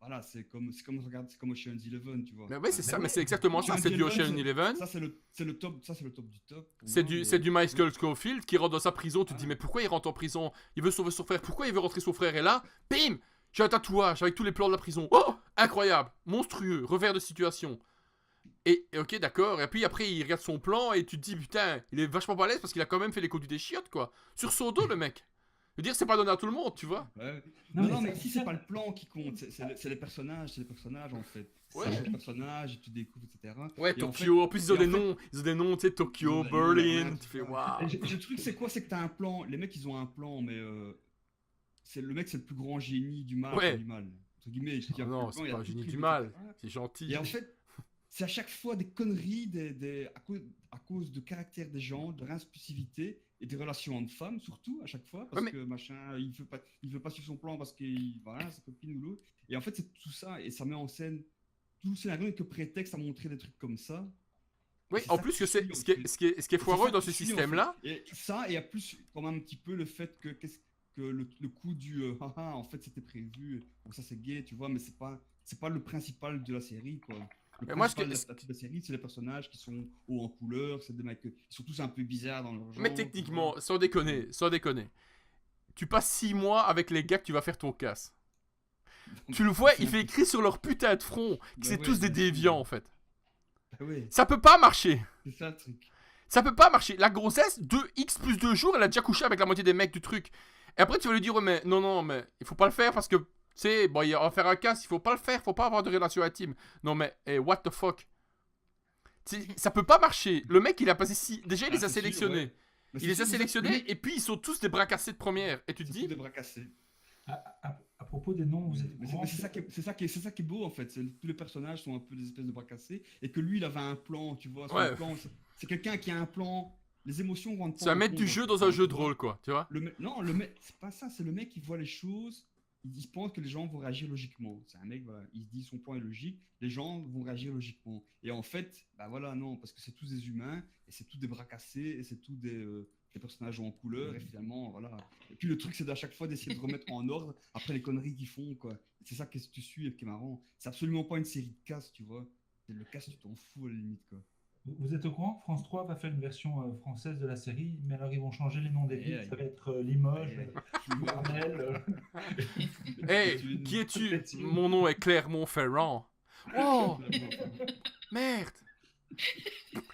voilà, c'est comme Ocean's Eleven, tu vois. Mais ouais, c'est ça, ouais. mais c'est exactement ça, c'est du Ocean Eleven. Ça, c'est le top du top. pour C'est moi, du mais- Michael Scofield qui rentre dans sa prison. Tu te dis, Ouais. mais pourquoi il rentre en prison? Il veut sauver son frère. Pourquoi il veut rentrer son frère? Et là, bim! J'ai un tatouage avec tous les plans de la prison. Oh! Incroyable! Monstrueux! Revers de situation. Et ok, d'accord. Et puis après, il regarde son plan et tu te dis, putain, il est vachement balèze parce qu'il a quand même fait les conduits des chiottes, quoi. Sur son dos, le mec. Je veux dire, c'est pas donné à tout le monde, tu vois. Ouais. Non, Non, mais mais ça- si ça- c'est pas le plan qui compte, c'est les personnages, en fait. Ouais. C'est les personnages, et tu découvres, etc. Ouais, Et en Tokyo. En plus, ils ont et en des fait- noms. Ils ont des noms, tu sais, Tokyo, Ouais, Berlin. ouais, Tu fais, ouais. waouh. Et le truc, c'est quoi? C'est que t'as un plan. Les mecs, ils ont un plan, mais le mec, c'est le plus grand génie du mal. Ouais. Du mal. Entre guillemets, Oh il a non, plus c'est le plan, il a pas un tout génie prévu, du mal. etc. C'est gentil. Et en fait, c'est à chaque fois des conneries à cause de caractère des gens, de leur impulsivité et des relations entre femmes, surtout, à chaque fois. Parce Ouais, mais- que machin, il veut pas suivre son plan parce que voilà, sa copine ou l'autre. Et en fait, c'est tout ça. Et ça met en scène tout le scénario et que prétexte à montrer des trucs comme ça. Oui, c'est en ça plus qui que c'est suit, en ce qui est, fait. ce qui est, ce qui est C'est foireux ça dans qui ce suit, en système-là. fait. Et ça, et à plus, quand même un petit peu le fait que le coup du haha, en fait, c'était prévu. Bon, ça, c'est gay, tu vois, mais c'est pas le principal de la série, quoi. Le Mais moi, ce principal que- de la série, c'est les personnages qui sont hauts en couleur, c'est des mecs qui sont tous un peu bizarres dans leur genre. Mais techniquement, sans déconner, tu passes 6 mois avec les gars que tu vas faire ton casse. Tu le vois, il fait écrit sur leur putain de front que Bah c'est ouais, tous des bah déviants oui. en fait. Ah ouais, Ça peut pas marcher. c'est ça le truc. Ça peut pas marcher. La grossesse, 2x plus 2 jours, elle a déjà couché avec la moitié des mecs du truc. Et après, tu vas lui dire, ouais, mais non, mais il faut pas le faire parce que C'est bon, on va faire un casse, il faut pas le faire, faut pas avoir de relation intime. Non mais, what the fuck? Ça peut pas marcher. Le mec, il a passé déjà il les a c'est sûr, sélectionnés. ouais. Mais Il les c'est a sûr, sélectionnés et puis ils sont tous des bras cassés de première. Et tu te c'est dis, tous des bras cassés. À propos des noms, vous êtes au courant Mais c'est ça qui est beau en fait. Tous les personnages sont un peu des espèces de bras cassés et que lui il avait un plan, tu vois. Son Ouais. plan, c'est quelqu'un qui a un plan. Les émotions rentrent pas c'est un en maître compte du jeu ce dans un plan, jeu tu de vois. rôle, quoi. Tu vois? Non, le mec, c'est pas ça. C'est le mec qui voit les choses. Il pense que les gens vont réagir logiquement. C'est un mec, voilà, il se dit son plan est logique, les gens vont réagir logiquement. Et en fait, bah voilà, non, parce que c'est tous des humains, et c'est tous des bras cassés, et c'est tous des personnages en couleur, et finalement, voilà. Et puis le truc, c'est d'à chaque fois d'essayer de remettre en ordre après les conneries qu'ils font, quoi. C'est ça que tu suis et qui est marrant. C'est absolument pas une série de casse, tu vois. Le casse, tu t'en fous à la limite, quoi. Vous êtes au courant? France 3 va faire une version française de la série, mais alors ils vont changer les noms des villes. Aïe. Ça va être Limoges, Aïe. Armel. Hey, qui es-tu? Mon nom est Clermont-Ferrand. Oh, merde.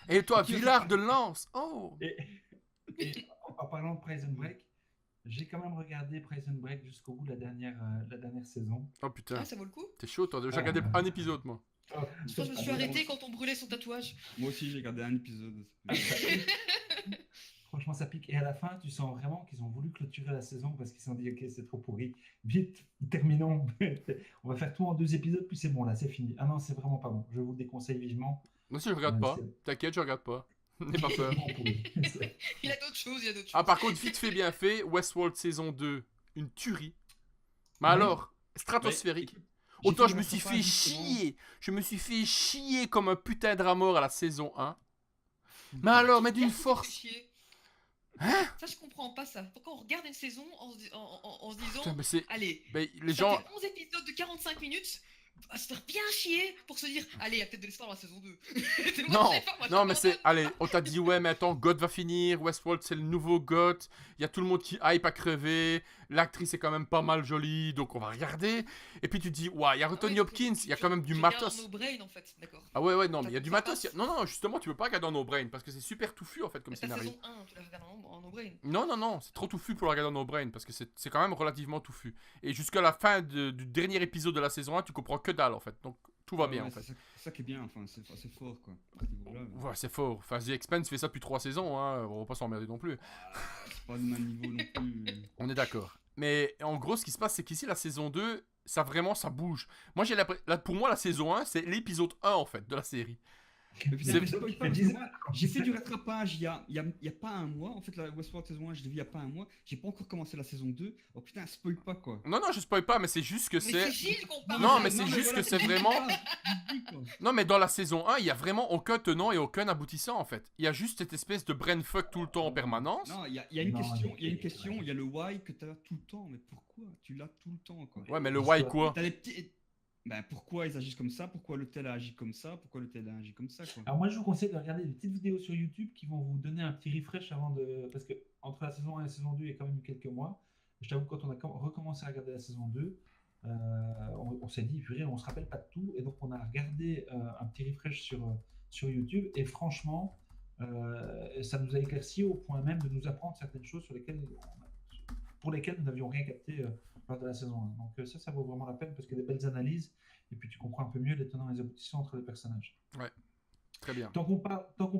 Et toi, Villard de Lans. Oh. Et en parlant de Prison Break, j'ai quand même regardé Prison Break jusqu'au bout la dernière saison. Oh putain, Ah, ça vaut le coup. t'es chaud, toi. J'ai regardé un épisode, moi. Oh, Moi, je me suis arrêté quand on brûlait son tatouage. Moi aussi, j'ai regardé un épisode. Franchement, ça pique. Et à la fin, tu sens vraiment qu'ils ont voulu clôturer la saison parce qu'ils se sont dit, ok, c'est trop pourri. Vite, terminons. On va faire tout en 2 épisodes, puis c'est bon, là, c'est fini. Ah non, c'est vraiment pas bon. Je vous le déconseille vivement. Moi aussi, je regarde pas. T'inquiète, je regarde pas. N'aie pas peur. Vraiment pourri. Il y a d'autres choses, il y a d'autres choses. Ah, par contre, vite fait, bien fait, Westworld saison 2, une tuerie. Mais Ouais. alors, stratosphérique. J'ai Autant fait je le me suis rattrapage, fait justement. chier. Je me suis fait chier comme un putain de rat mort à la saison 1. Mais alors, mais d'une Pourquoi tu te force. fais chier Hein? Ça, je comprends pas ça. Pourquoi on regarde une saison en se disant, Putain, mais c'est. allez, Mais les ça gens. fait 11 épisodes de 45 minutes, à se faire bien chier pour se dire, allez, il y a peut-être de l'espoir dans la saison 2. C'est moi, Non, je sais pas, moi, non, mais c'est. j'abandonne. Allez, on t'a dit, ouais, mais attends, God va finir. Westworld, c'est le nouveau God. Il y a tout le monde qui hype à crever. L'actrice est quand même pas mal jolie, donc on va regarder. Et puis tu te dis, ouais, il y a Anthony Ouais, Hopkins, il y a quand même du je regarde matos. No Brain en fait, d'accord. Ah ouais, non, mais il y a Ça du matos. passe. Non, justement, tu peux pas regarder en No Brain parce que c'est super touffu en fait comme Mais ta scénario. saison 1, tu la regardes en No Brain. Non, c'est trop touffu pour le regarder en No Brain parce que c'est quand même relativement touffu. Et jusqu'à la fin du dernier épisode de la saison 1, tu comprends que dalle en fait. Donc tout va Ouais, bien ouais, en fait. C'est ça qui est bien, enfin, c'est fort, quoi. À ce niveau-là, Ouais, c'est fort. Enfin, The Expanse fait ça depuis 3 saisons, hein. On va pas s'emmerder non plus. c'est pas de même niveau non plus. On est d'accord. Mais en gros, ce qui se passe, c'est qu'ici, la saison 2, ça bouge. Moi, pour moi, la saison 1, c'est l'épisode 1 en fait de la série. Mais putain, C'est- mais spoil pas, parce que moi, j'ai fait du rattrapage il y a pas un mois. En fait, la Westworld saison 1, je l'ai vu il y a pas un mois. J'ai pas encore commencé la saison 2. Oh putain, spoil pas, quoi. Non, je spoil pas, mais c'est juste que Mais c'est. c'est Gilles qu'on parle. Non, mais c'est juste que c'est vraiment. je dis, quoi. Non, mais dans la saison 1, il y a vraiment aucun tenant et aucun aboutissant en fait. Il y a juste cette espèce de brain fuck tout le temps en permanence. Non, il y a une Non, question, mais- il y a une question, il y a le why que tu as tout le temps. Mais pourquoi tu l'as tout le temps, quoi? Ouais, mais le why quoi? T'as des petits. Ben, pourquoi ils agissent comme ça? Pourquoi le tel a agi comme ça? Pourquoi le tel a agi comme ça, quoi? Alors moi, je vous conseille de regarder des petites vidéos sur YouTube qui vont vous donner un petit refresh avant de... Parce que entre la saison 1 et la saison 2, il y a quand même eu quelques mois. Je t'avoue, quand on a recommencé à regarder la saison 2, on s'est dit, purée, on se rappelle pas de tout. Et donc, on a regardé un petit refresh sur YouTube. Et franchement, ça nous a éclairci au point même de nous apprendre certaines choses pour lesquelles nous n'avions rien capté lors de la saison 1. Donc ça vaut vraiment la peine parce qu'il y a des belles analyses. Et puis, tu comprends un peu mieux les tenants et les aboutissants entre les personnages. Très bien. Tant qu'on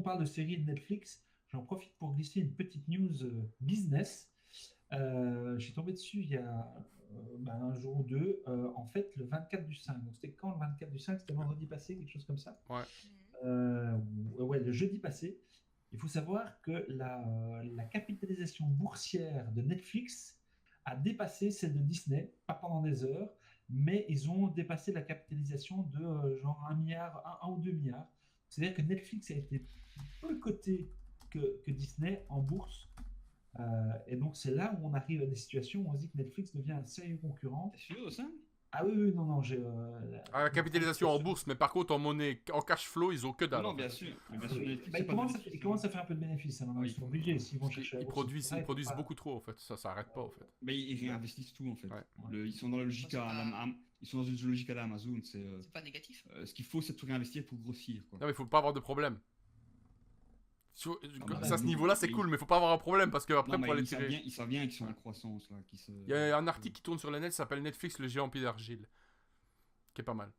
parle de séries de Netflix, j'en profite pour glisser une petite news business. Je suis tombé dessus il y a un jour ou deux. En fait, le 24 du 5. Donc, c'était quand le 24 du 5? C'était vendredi passé, quelque chose comme ça. Ouais, le jeudi passé. Il faut savoir que la capitalisation boursière de Netflix a dépassé celle de Disney, pas pendant des heures, mais ils ont dépassé la capitalisation de genre 1 milliard, 1 ou 2 milliards. C'est-à-dire que Netflix a été plus coté que Disney en bourse. Et donc, c'est là où on arrive à des situations où on se dit que Netflix devient un sérieux concurrent. T'es sûr de ça? Ah oui, non, j'ai... Ah, la capitalisation en bourse, mais par contre en monnaie, en cash flow, ils ont que dalle. Non, en fait. bien sûr. Mais bien sûr, Netflix, Bah, c'est ils pas de commencent à bénéfice. faire un peu de bénéfices. Hein, Oui. ils sont obligés s'ils vont chercher la Ils bourse. produisent, Ouais, ils produisent pas- beaucoup trop en fait. Ça s'arrête pas en fait. Mais ils réinvestissent tout, en fait. Ouais. Ils sont dans la logique Ça, c'est pas- ils sont dans une logique à la Amazon. C'est pas négatif. Ce qu'il faut, c'est tout réinvestir pour grossir, quoi. Non, mais il faut pas avoir de problème. Ça, à ce nous, niveau-là, c'est ils- cool, mais faut pas avoir un problème parce que après Non, pour mais aller tirer. ils savent bien qu'ils sont en croissance, là. Il y a un article qui tourne sur le net, ça s'appelle Netflix, le géant pied d'argile, qui est pas mal.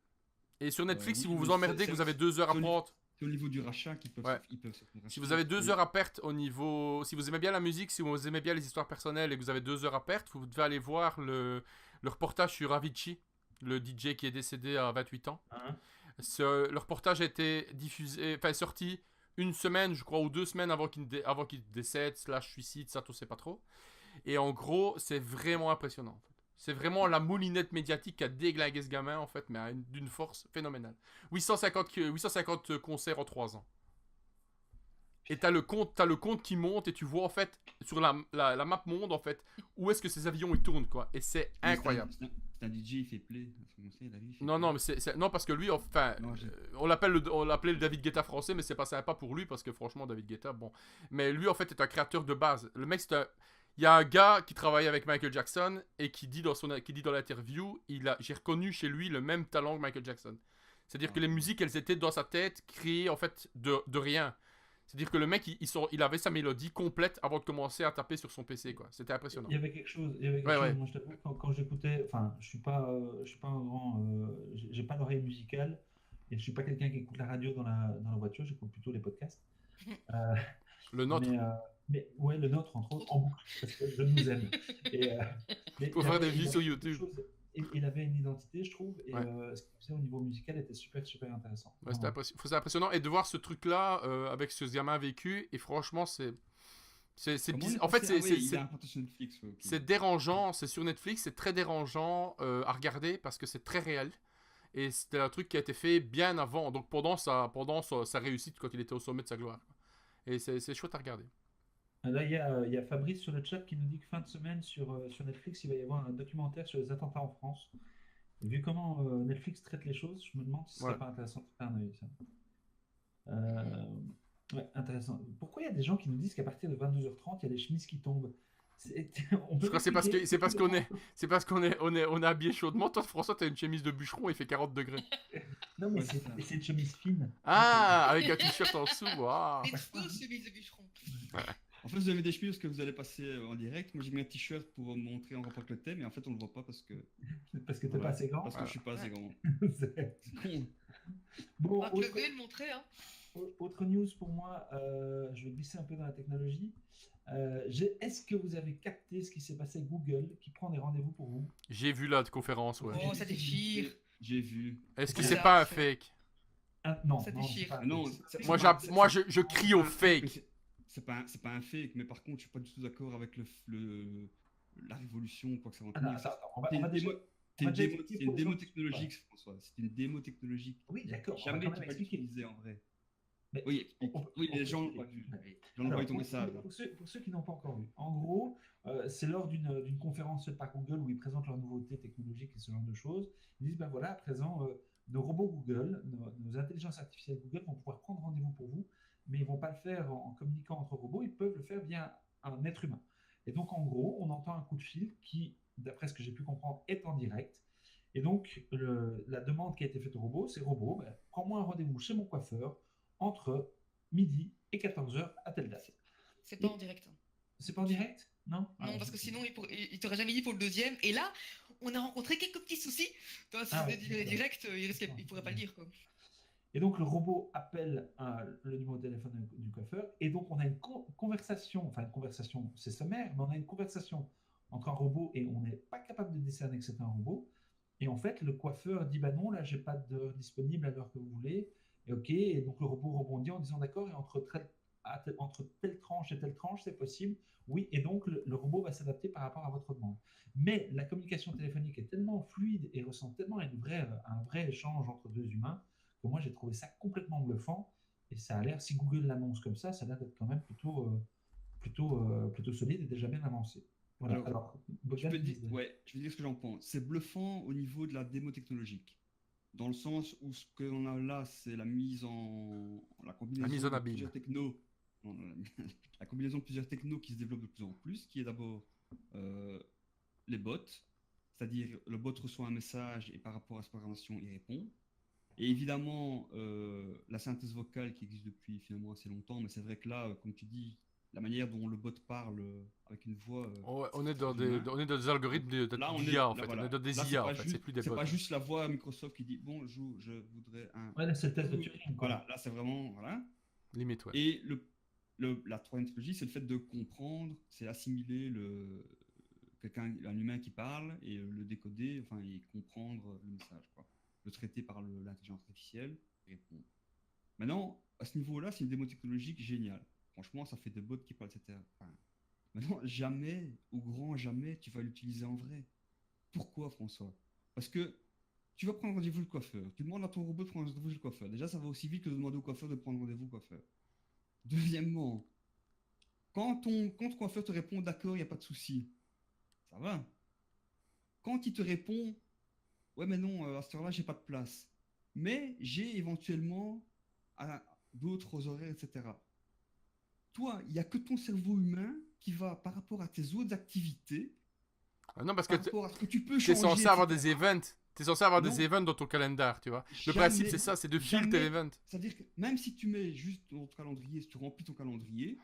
Et sur Netflix, si vous vous emmerdez, que vous avez 2 heures à prendre. C'est au niveau du rachat qu'ils peuvent, Ouais. ils peuvent se faire Si racheter. vous avez 2 heures à perte au niveau. Si vous aimez bien la musique, si vous aimez bien les histoires personnelles et que vous avez 2 heures à perte, vous devez aller voir le reportage sur Avicii, le DJ qui est décédé à 28 ans. Hein. Le reportage a été sorti une semaine, je crois, ou 2 semaines avant qu'il décède, / suicide, ça, on sait pas trop. Et en gros, c'est vraiment impressionnant. En fait. C'est vraiment la moulinette médiatique qui a déglingué ce gamin, en fait, mais d'une force phénoménale. 850 concerts en 3 ans. Et t'as le compte qui monte et tu vois, en fait, sur la map monde, en fait, où est-ce que ces avions ils tournent, quoi. Et c'est Mais incroyable. C'est un DJ, il fait play. Non, mais non, parce que lui, enfin, Non, on l'appelait le David Guetta français, mais c'est pas sympa pour lui, parce que franchement, David Guetta, bon. Mais lui, en fait, est un créateur de base. Le mec, il y a un gars qui travaille avec Michael Jackson et qui dit dans l'interview, j'ai reconnu chez lui le même talent que Michael Jackson. C'est-à-dire que les musiques, elles étaient dans sa tête, créées, en fait, de rien. C'est-à-dire que le mec, il avait sa mélodie complète avant de commencer à taper sur son PC, quoi. C'était impressionnant. Il y avait quelque chose. Ouais. Moi, je t'avoue, quand j'écoutais, enfin, je suis pas un grand, j'ai pas l'oreille musicale et je suis pas quelqu'un qui écoute la radio dans la voiture. J'écoute plutôt les podcasts. Le nôtre. Mais ouais, le nôtre entre autres en boucle parce que je nous aime. Mais Faut il faire des avait- vues il sur avait quelque YouTube. chose- il avait une identité, je trouve, et Ouais. ce qu'il faisait au niveau musical était super intéressant. Ouais, c'était impressionnant. Et de voir ce truc-là avec ce gamin vécu, et franchement, c'est bizarre. En fait, il a un compte sur Netflix. Ouais, ok. c'est dérangeant. C'est sur Netflix, c'est très dérangeant à regarder parce que c'est très réel. Et c'était un truc qui a été fait bien avant, donc pendant sa réussite quand il était au sommet de sa gloire. Et c'est chouette à regarder. Là, il y a Fabrice sur le chat qui nous dit que fin de semaine sur Netflix, il va y avoir un documentaire sur les attentats en France. Et vu comment Netflix traite les choses, je me demande si ce serait Ouais. pas intéressant de faire un œil, ça. Ouais, intéressant. Pourquoi il y a des gens qui nous disent qu'à partir de 22h30, il y a les chemises qui tombent? On peut Je crois que c'est expliquer parce qu'on est habillé chaudement. Toi, François, t'as une chemise de bûcheron, il fait 40 degrés. Non, mais Ouais, c'est ça. c'est une chemise fine. Ah, avec un t-shirt en dessous. Waouh. C'est une fausse chemise de bûcheron. En fait, vous avez des chemises parce que vous allez passer en direct. Moi, j'ai mis un t-shirt pour montrer en rapport avec le thème, mais en fait, on le voit pas parce que Parce que t'es voilà, pas assez grand. parce que je suis pas assez grand. C'est- C'est con. Bon, On va te lever, le montrer, hein. autre news pour moi, je vais glisser un peu dans la technologie. Est-ce que vous avez capté ce qui s'est passé avec Google qui prend des rendez-vous pour vous? J'ai vu la conférence, ouais. Oh, ça déchire. J'ai vu. Est-ce que c'est c'est ça, pas un c'est- fake? Non, Ça non, déchire. c'est pas- Non, c'est- Moi, je crie au fake. C'est pas un fake, mais par contre, je suis pas du tout d'accord avec la révolution ou quoi que ça va Ah, non, tenir. attends, on C'est va une déjà- démo- on va déjà expliquer c'est pour une les gens démo qui- technologique, François. C'est une démo technologique. Oui, d'accord, on va Jamais quand tu même vas expliquer. l'utiliser en vrai. Mais Oui, explique. on peut- Oui, on les peut gens l'ont expliquer. pas vu. Ouais. Les gens n'ont Alors, pas eu ton message. pour ceux qui n'ont pas encore vu, en gros, c'est lors d'une conférence faite par Google où ils présentent leurs nouveautés technologiques et ce genre de choses. Ils disent, ben voilà, à présent, nos robots Google, nos intelligences artificielles Google vont pouvoir prendre rendez-vous pour vous, mais ils ne vont pas le faire en communiquant entre robots, ils peuvent le faire via un être humain. Et donc, en gros, on entend un coup de fil qui, d'après ce que j'ai pu comprendre, est en direct. Et donc, la demande qui a été faite au robot, c'est robot, ben, prends-moi un rendez-vous chez mon coiffeur entre midi et 14h à telle date. C'est pas en direct. C'est pas en direct? Non? Non, parce que sinon, il t'aurait jamais dit pour le deuxième. Et là, on a rencontré quelques petits soucis. Toi, si Ah c'était ouais, d'accord. direct, il pourrait pas le dire, quoi. Et donc, le robot appelle le numéro de téléphone du coiffeur. Et donc, on a une conversation, enfin, une conversation, c'est sommaire, mais on a une conversation entre un robot et on n'est pas capable de discerner que c'est un robot. Et en fait, le coiffeur dit, bah non, là, j'ai pas d'heure disponible à l'heure que vous voulez. Et ok, et donc le robot rebondit en disant, d'accord, et entre telle tranche et telle tranche, c'est possible. Oui, et donc le robot va s'adapter par rapport à votre demande. Mais la communication téléphonique est tellement fluide et ressemble tellement à un vrai échange entre deux humains que moi, j'ai trouvé ça complètement bluffant. Et ça a l'air, si Google l'annonce comme ça a l'air d'être quand même plutôt solide et déjà bien avancé. Voilà. Alors, Je peux dire ce que j'en pense. C'est bluffant au niveau de la démo technologique. Dans le sens où ce qu'on a là, c'est la combinaison mise en de abîme. plusieurs technos. Non, la combinaison de plusieurs technos qui se développent de plus en plus, qui est d'abord les bots, c'est-à-dire le bot reçoit un message et par rapport à sa programmation, il répond. Et évidemment, la synthèse vocale qui existe depuis finalement assez longtemps, mais c'est vrai que là, comme tu dis, la manière dont le bot parle avec une voix. Ouais, on est dans plus humain. on est dans des algorithmes Là, on est d'IA en là, fait. voilà. On est dans des Là, IA en fait. C'est plus des c'est bots. pas juste la voix Microsoft qui dit bonjour, je voudrais un. Ouais, là, c'est le test de Turing, quoi. Voilà, là, c'est vraiment voilà. Limite, ouais. Et la troisième technologie, c'est le fait de comprendre, c'est assimiler un humain qui parle et le décoder, enfin, et comprendre le message, quoi. Le traiter par l'intelligence artificielle et répondre. Maintenant, à ce niveau-là, c'est une démo technologique géniale. Franchement, ça fait des bots qui parlent, etc. Enfin, maintenant, jamais, au grand jamais, tu vas l'utiliser en vrai. Pourquoi, François? Parce que tu vas prendre rendez-vous le coiffeur. Tu demandes à ton robot de prendre rendez-vous le coiffeur. Déjà, ça va aussi vite que de demander au coiffeur de prendre rendez-vous au coiffeur. Deuxièmement, quand ton coiffeur te répond d'accord, il n'y a pas de souci, ça va. Quand il te répond, ouais, mais non, à cette heure-là, j'ai pas de place. Mais j'ai éventuellement d'autres horaires, etc. Toi, il n'y a que ton cerveau humain qui va, par rapport à tes autres activités, Ah non, parce que par rapport à ce que tu peux tu es changer, censé avoir etc. des events. Tu es censé avoir Non. des events dans ton calendar, tu vois. Le Jamais, principe, c'est ça, c'est de filtrer jamais. l'event. C'est-à-dire que même si tu mets juste ton calendrier, si tu remplis ton calendrier,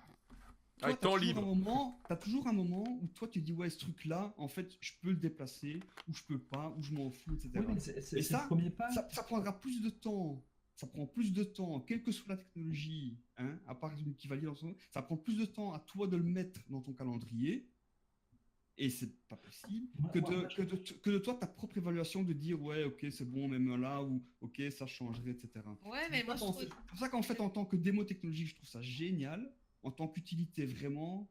toi, Avec temps libre. t'as toujours un moment où toi tu dis ouais, ce truc-là, en fait, je peux le déplacer, ou je peux pas, ou je m'en fous, etc. Oui, mais Et c'est ça, le premier pas. ça prendra plus de temps. Ça prend plus de temps, quelle que soit la technologie, hein, à part une qui valide dans son... Ça prend plus de temps à toi de le mettre dans ton calendrier, et c'est pas possible, que de toi ta propre évaluation de dire ouais, ok, c'est bon, même là, ou ok, ça changerait, etc. Ouais, mais moi je trouve. C'est pour ça qu'en fait, en tant que démo technologique, je trouve ça génial. En tant qu'utilité, vraiment.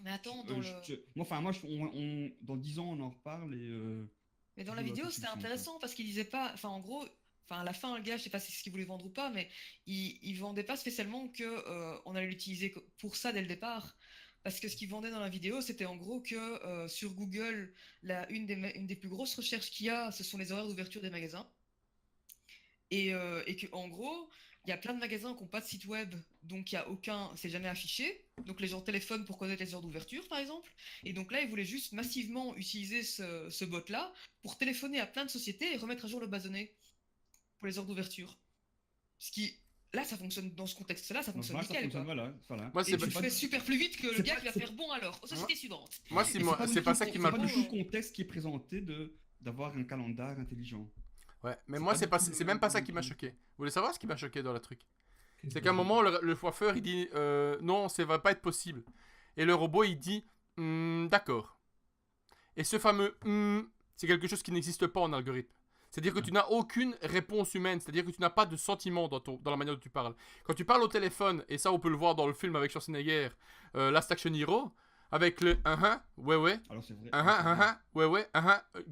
Mais attends, dans le. Dans 10 ans, on en reparle et. Mais dans je la vois vidéo, pas c'était tout de suite, intéressant parce qu'il disait pas. Enfin, en gros, enfin, à la fin, le gars, je sais pas si c'est ce qu'il voulait vendre ou pas, mais il vendait pas spécialement que on allait l'utiliser pour ça dès le départ. Parce que ce qu'il vendait dans la vidéo, c'était en gros que sur Google, une des plus grosses recherches qu'il y a, ce sont les horaires d'ouverture des magasins. Et que en gros, il y a plein de magasins qui n'ont pas de site web, donc il y a aucun, c'est jamais affiché. Donc les gens téléphonent pour connaître les heures d'ouverture, par exemple. Et donc là, ils voulaient juste massivement utiliser ce bot-là pour téléphoner à plein de sociétés et remettre à jour le bas donné pour les heures d'ouverture. Ce qui, là, ça fonctionne dans ce contexte-là, ça Donc, fonctionne voilà, ça nickel, fonctionne, quoi. voilà. Moi, Et c'est tu le pas, fais super plus vite que le c'est gars pas- qui va c'est- faire bon alors, aux sociétés suivantes. moi, Et c'est pas ça qui m'a. C'est pas du tout le contexte qui est présenté d'avoir un calendar intelligent. Ouais, mais c'est moi, pas c'est du pas, tout c'est même pas ça qui m'a le- choqué. Vous voulez savoir ce qui m'a choqué dans le truc? Qu'est-ce C'est que qu'à un c'est moment, le coiffeur, il dit non, ça va pas être possible. Et le robot, il dit d'accord. Et ce fameux c'est quelque chose qui n'existe pas en algorithme. C'est-à-dire que tu n'as aucune réponse humaine, c'est-à-dire que tu n'as pas de sentiment dans la manière dont tu parles. Quand tu parles au téléphone, et ça on peut le voir dans le film avec Schwarzenegger, Last Action Hero, avec le ouais, Alors c'est vrai. ouais.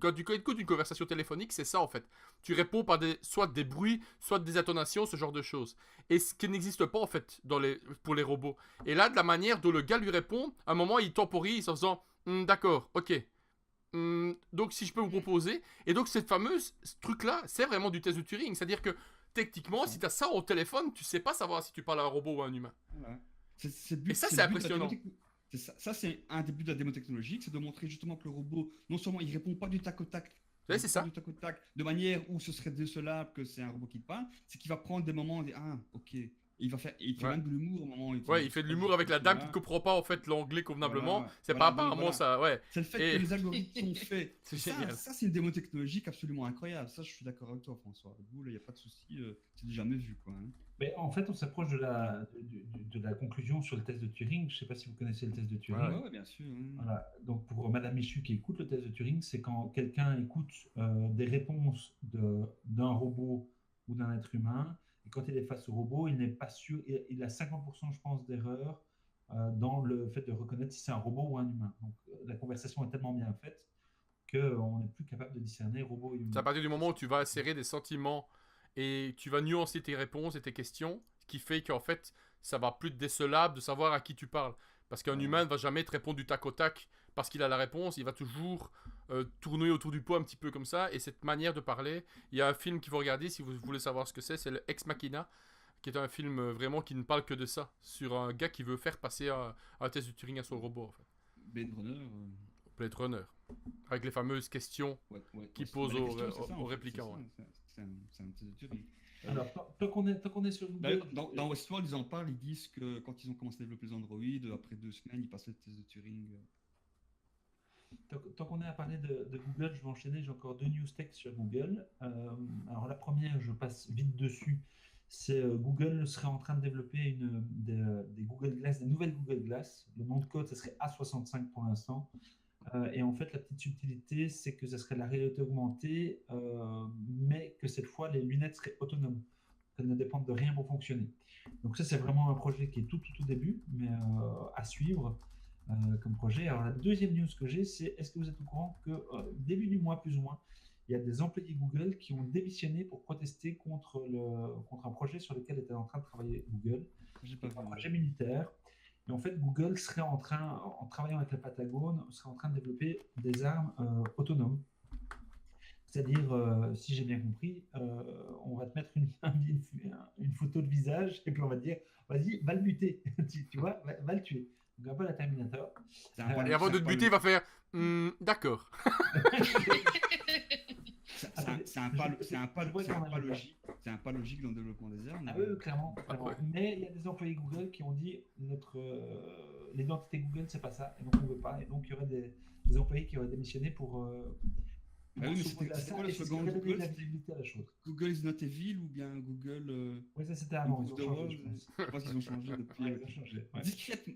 Quand tu écoutes une conversation téléphonique, c'est ça en fait. Tu réponds par soit des bruits, soit des intonations, ce genre de choses. Et ce qui n'existe pas en fait pour les robots. Et là, de la manière dont le gars lui répond, à un moment il temporise en faisant d'accord, ok. Donc si je peux vous proposer, et donc ce truc-là, c'est vraiment du test de Turing. C'est-à-dire que techniquement, si tu as ça au téléphone, tu sais pas savoir si tu parles à un robot ou à un humain. Voilà. Et ça, c'est impressionnant. Ça, c'est un des buts de la démo technologique, c'est de montrer justement que le robot, non seulement il répond pas du tac au tac, Ouais, c'est ça. Du tac au tac, de manière où ce serait décelable que c'est un robot qui te parle, c'est qu'il va prendre des moments et dire ah ok, et il fait Ouais. même de l'humour au moment où Ouais, il fait de l'humour avec la dame qui ne comprend pas en fait l'anglais convenablement. Voilà, C'est voilà, pas apparemment voilà. ça, ouais. C'est le fait Et- que les algorithmes sont faits. C'est Ça, génial. ça c'est une démo technologique absolument incroyable. Ça, je suis d'accord avec toi, François. Vous, là, il n'y a pas de souci. C'est du jamais vu, quoi. Hein. Mais en fait, on s'approche de la conclusion sur le test de Turing. Je ne sais pas si vous connaissez le test de Turing. Ouais. Ouais, bien sûr. Hein. Voilà. Donc pour Madame Michu qui écoute le test de Turing, c'est quand quelqu'un écoute des réponses d'un robot ou d'un être humain, et quand il est face au robot, il n'est pas sûr, il a 50%, je pense, d'erreur dans le fait de reconnaître si c'est un robot ou un humain. Donc la conversation est tellement bien faite qu'on n'est plus capable de discerner robot et humain. C'est à partir du moment où tu vas insérer des sentiments et tu vas nuancer tes réponses et tes questions, ce qui fait qu'en fait, ça va plus être décelable de savoir à qui tu parles. Parce qu'un humain ne va jamais te répondre du tac au tac parce qu'il a la réponse, il va toujours tourner autour du pot un petit peu comme ça. Et cette manière de parler, il y a un film qu'il faut regarder si vous voulez savoir ce que c'est le Ex Machina, qui est un film vraiment qui ne parle que de ça, sur un gars qui veut faire passer un test de Turing à son robot. En fait. Blade Runner. Blade Runner, avec les fameuses questions Ouais, qui ouais, pose bah, les aux questions, c'est ça, en aux fait, réplicants. c'est Ouais. ça, c'est un test de Turing. Alors, tant qu'on est sur Google, D'ailleurs, dans Westworld, ils en parlent, ils disent que quand ils ont commencé à développer les Android, après 2 semaines, ils passaient le test de Turing. tant qu'on est à parler de Google, je vais enchaîner. J'ai encore 2 news tech sur Google. Alors, la première, je passe vite dessus. C'est Google serait en train de développer des Google Glass, des nouvelles Google Glass. Le nom de code, ce serait A65 pour l'instant. Et en fait, la petite subtilité, c'est que ce serait la réalité augmentée, mais que cette fois, les lunettes seraient autonomes. Elles ne dépendent de rien pour fonctionner. Donc ça, c'est vraiment un projet qui est tout début, mais à suivre comme projet. Alors la deuxième news que j'ai, c'est est-ce que vous êtes au courant que début du mois, plus ou moins, il y a des employés Google qui ont démissionné pour protester contre un projet sur lequel était en train de travailler Google, J'ai pas vu. un projet militaire. Et en fait, Google serait en travaillant avec le Patagone, serait en train de développer des armes autonomes. C'est-à-dire, si j'ai bien compris, on va te mettre une photo de visage et puis on va te dire, vas-y, va le buter, tu vois, va le tuer. Donc un peu la Terminator. Et avant de te buter, il va faire d'accord. C'est un pas logique. C'est un pas logique dans le développement des armes. Ah oui, clairement. Ouais. Mais il y a des employés Google qui ont dit l'identité Google, c'est pas ça, et donc on veut pas. Et donc il y aurait des employés qui auraient démissionné pour. Ah oui, mais s'opposer à c'était ça, quoi le et c'est ce qui slogan de aurait donné de Google? la visibilité à la chose. Google is not evil ou bien Google. Oui, ça c'était avant. Ils ont The changé, World, je pense. je pense qu'ils ont changé depuis. Ouais, ils ont changé. Ouais.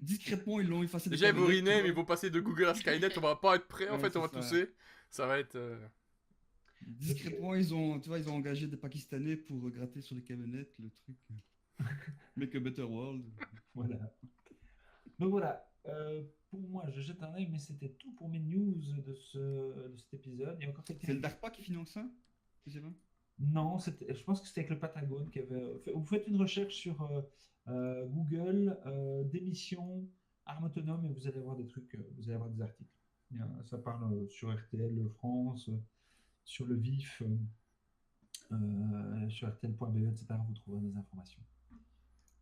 Discrètement, ils l'ont effacé. Déjà, ils vont camionnettes, rename, tu ils vont passer de Google à Skynet, on va pas être prêts, en Ouais, fait, on va c'est ça. tousser. Ça va être... Discrètement, ils ont engagé des Pakistanais pour gratter sur les camionnettes le truc. Make a better world. Voilà. Donc voilà, pour moi, je jette un œil, mais c'était tout pour mes news de cet épisode. Il y a encore quelqu'un. C'est le DARPA qui finance ça? Je sais pas. Non, je pense que c'était avec le Patagone qui avait. Vous faites une recherche sur Google, démission, armes autonomes, et vous allez avoir des trucs, vous allez avoir des articles. Ça parle sur RTL France, sur le VIF, sur RTL.be, etc. Vous trouverez des informations.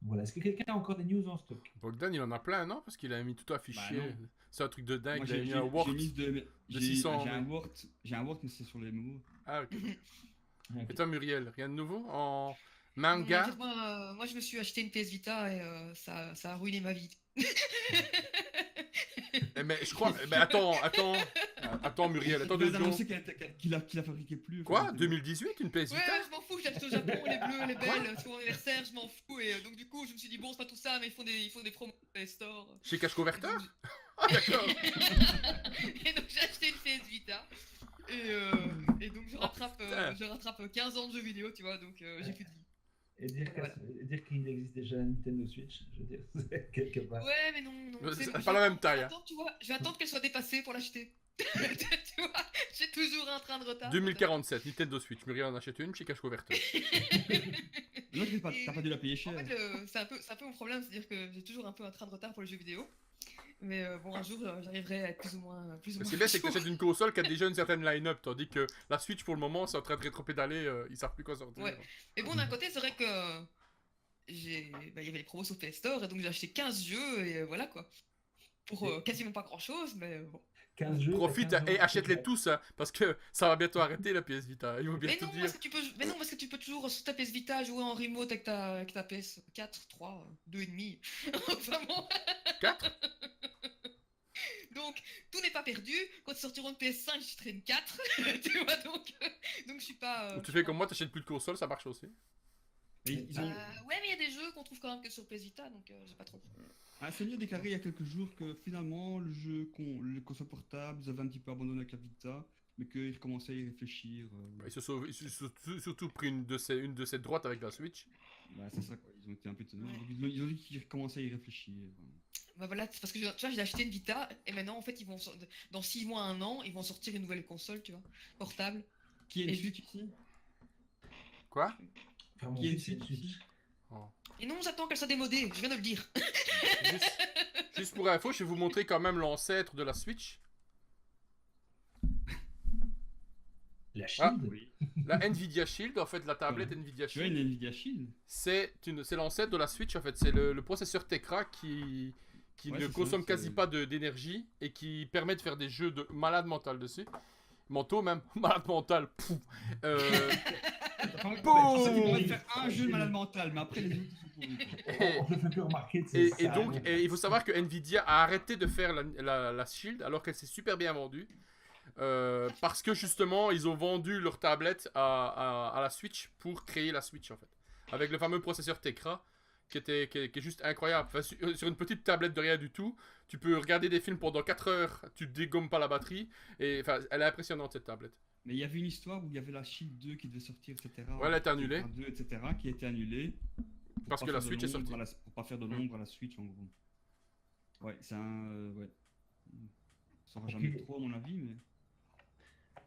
Voilà. Est-ce que quelqu'un a encore des news en stock? Bogdan, il en a plein, non? Parce qu'il a mis tout affiché. Bah non. C'est un truc de dingue, Moi, il a mis un Word. j'ai 600, j'ai un Word, mais c'est sur les mots. Ah, ok. Ok. Et toi, Muriel, rien de nouveau en En manga? fait, moi, je me suis acheté une PS Vita et ça a ruiné ma vie. Mais je crois... Mais attends, Muriel, attends Il deux vient d'annoncer secondes. qu'il la fabriquait plus. Quoi? Enfin, 2018, une PS Ouais, Vita? je m'en fous, j'achète au Japon, les bleus, les belles, sur mon anniversaire, je m'en fous. Et donc, du coup, je me suis dit, bon, c'est pas tout ça, mais ils font des promos sur les stores. Chez Cash Et Converter? donc, Ah, d'accord. et donc, j'ai acheté une PS Vita. Et donc, je rattrape 15 ans de jeux vidéo, tu vois, donc j'ai plus de vie. Et dire Voilà. qu'il existe déjà un Nintendo Switch, je veux dire, c'est quelque part. Ouais, mais non. C'est je pas la vais même taille, hein. attendre, tu vois, je vais attendre qu'elle soit dépassée pour l'acheter. Tu vois, j'ai toujours un train de retard. 2047, Nintendo Switch. Muriel en achète une chez Cash Converter. Non, t'as pas dû la payer En cher. fait, c'est un peu mon problème, c'est-à-dire que j'ai toujours un peu un train de retard pour les jeux vidéo. Mais bon, un jour, j'arriverai à être plus ou moins. Ce qui est bien, c'est que tu achètes une console qui a déjà une certaine line-up, tandis que la Switch, pour le moment, c'est en train de rétropédaler, ils savent plus quoi sortir. Ouais. Mais bon, d'un côté, c'est vrai que il y avait les promos sur PS Store, et donc j'ai acheté 15 jeux, et voilà quoi. Pour quasiment pas grand chose, mais bon. 15 jeux. Profite 15 et euros. achète-les tous, hein, parce que ça va bientôt arrêter la PS Vita. Ils vont bien Mais tout non, dire. parce que tu peux toujours sur ta PS Vita jouer en remote avec ta PS 4, 3, 2,5. Enfin bon. 4? Donc, tout n'est pas perdu. Quand ils sortiront une PS5, j'achèterai une 4. Tu vois, donc je suis pas. Ou tu fais comme moi, t'achètes plus de console, ça marche aussi. Mais ils ont... Ouais, mais il y a des jeux qu'on trouve quand même que sur PS Vita, donc j'ai pas trop. Un seigneur a déclaré il y a quelques jours que finalement les consoles portables, ils avaient un petit peu abandonné avec la Vita, mais qu'ils recommençaient à y réfléchir. Ils se sont surtout pris une de ces droites avec la Switch. Bah, c'est ça quoi, ils ont été un peu étonnés. Ouais. Donc, ils ont dit qu'ils recommençaient à y réfléchir. Bah voilà, c'est parce que tu vois, j'ai acheté une Vita, et maintenant, en fait, dans 6 mois, 1 an, ils vont sortir une nouvelle console, tu vois, portable. Qui est une Et Switch ici? Quoi? Enfin, mon Qui est une fils, c'est Switch Switch. ici? Et non, j'attends qu'elle soit démodée, je viens de le dire. Juste pour info, je vais vous montrer quand même l'ancêtre de la Switch. La Shield. Oui. La Nvidia Shield, en fait, la tablette Nvidia Tu as une Shield, Nvidia Shield? c'est l'ancêtre de la Switch, en fait. C'est le processeur Tecra qui Ouais, ne c'est consomme ça, quasi c'est- pas d'énergie et qui permet de faire des jeux de malade mental dessus. Mentaux même, malade mental. Pouf. En fait, il pourrait faire un jeu de malade mental, mais après les autres ils sont pourris. On le fait plus remarquer. Et donc, il faut savoir que Nvidia a arrêté de faire la Shield alors qu'elle s'est super bien vendue. Parce que justement, ils ont vendu leur tablette à la Switch pour créer la Switch en fait. Avec le fameux processeur Tegra qui est juste incroyable. Enfin, sur une petite tablette de rien du tout, tu peux regarder des films pendant 4 heures, tu dégommes pas la batterie. Et enfin, elle est impressionnante cette tablette. Mais il y avait une histoire où il y avait la Shield 2 qui devait sortir, etc. Ouais, elle a été annulée. 2, etc. qui a été annulée. Parce que la Switch est sortie. Pour pas faire de l'ombre à la Switch en gros. Ouais, c'est un. Ouais. Ça sera jamais trop à mon avis, mais.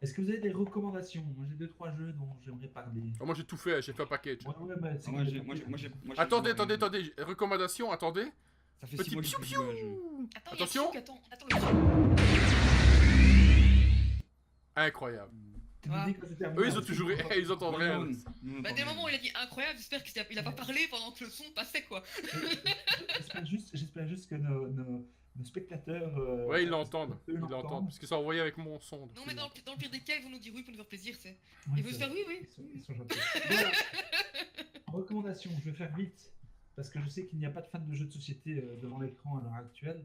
Est-ce que vous avez des recommandations? Moi j'ai 2-3 jeux dont j'aimerais parler. Oh, moi j'ai tout fait, j'ai fait un package. Ouais, bah, c'est Moi, que- j'ai. Attendez. Recommandation, attendez. Ça fait Petit 6 mois que j'ai piou plus joué à un jeu. Attends, Attention. Attends. Incroyable. Tu me dis quand c'est terminé. Eux, ils ont toujours. Ils entendent rien. Bah, dès le moment où il a dit incroyable, j'espère qu'il a pas parlé pendant que le son passait, quoi. J'espère juste que nos spectateurs. Ouais, ils l'entendent. Ils Ils l'entendent. Parce que c'est envoyé avec mon son. Non, mais dans le pire des cas, ils vont nous dire oui pour nous faire plaisir, c'est. Ouais, Ils vont se c'est faire vrai. oui. Ils sont gentils. Voilà. Recommandation, je vais faire vite. Parce que je sais qu'il n'y a pas de fans de jeux de société devant l'écran à l'heure actuelle.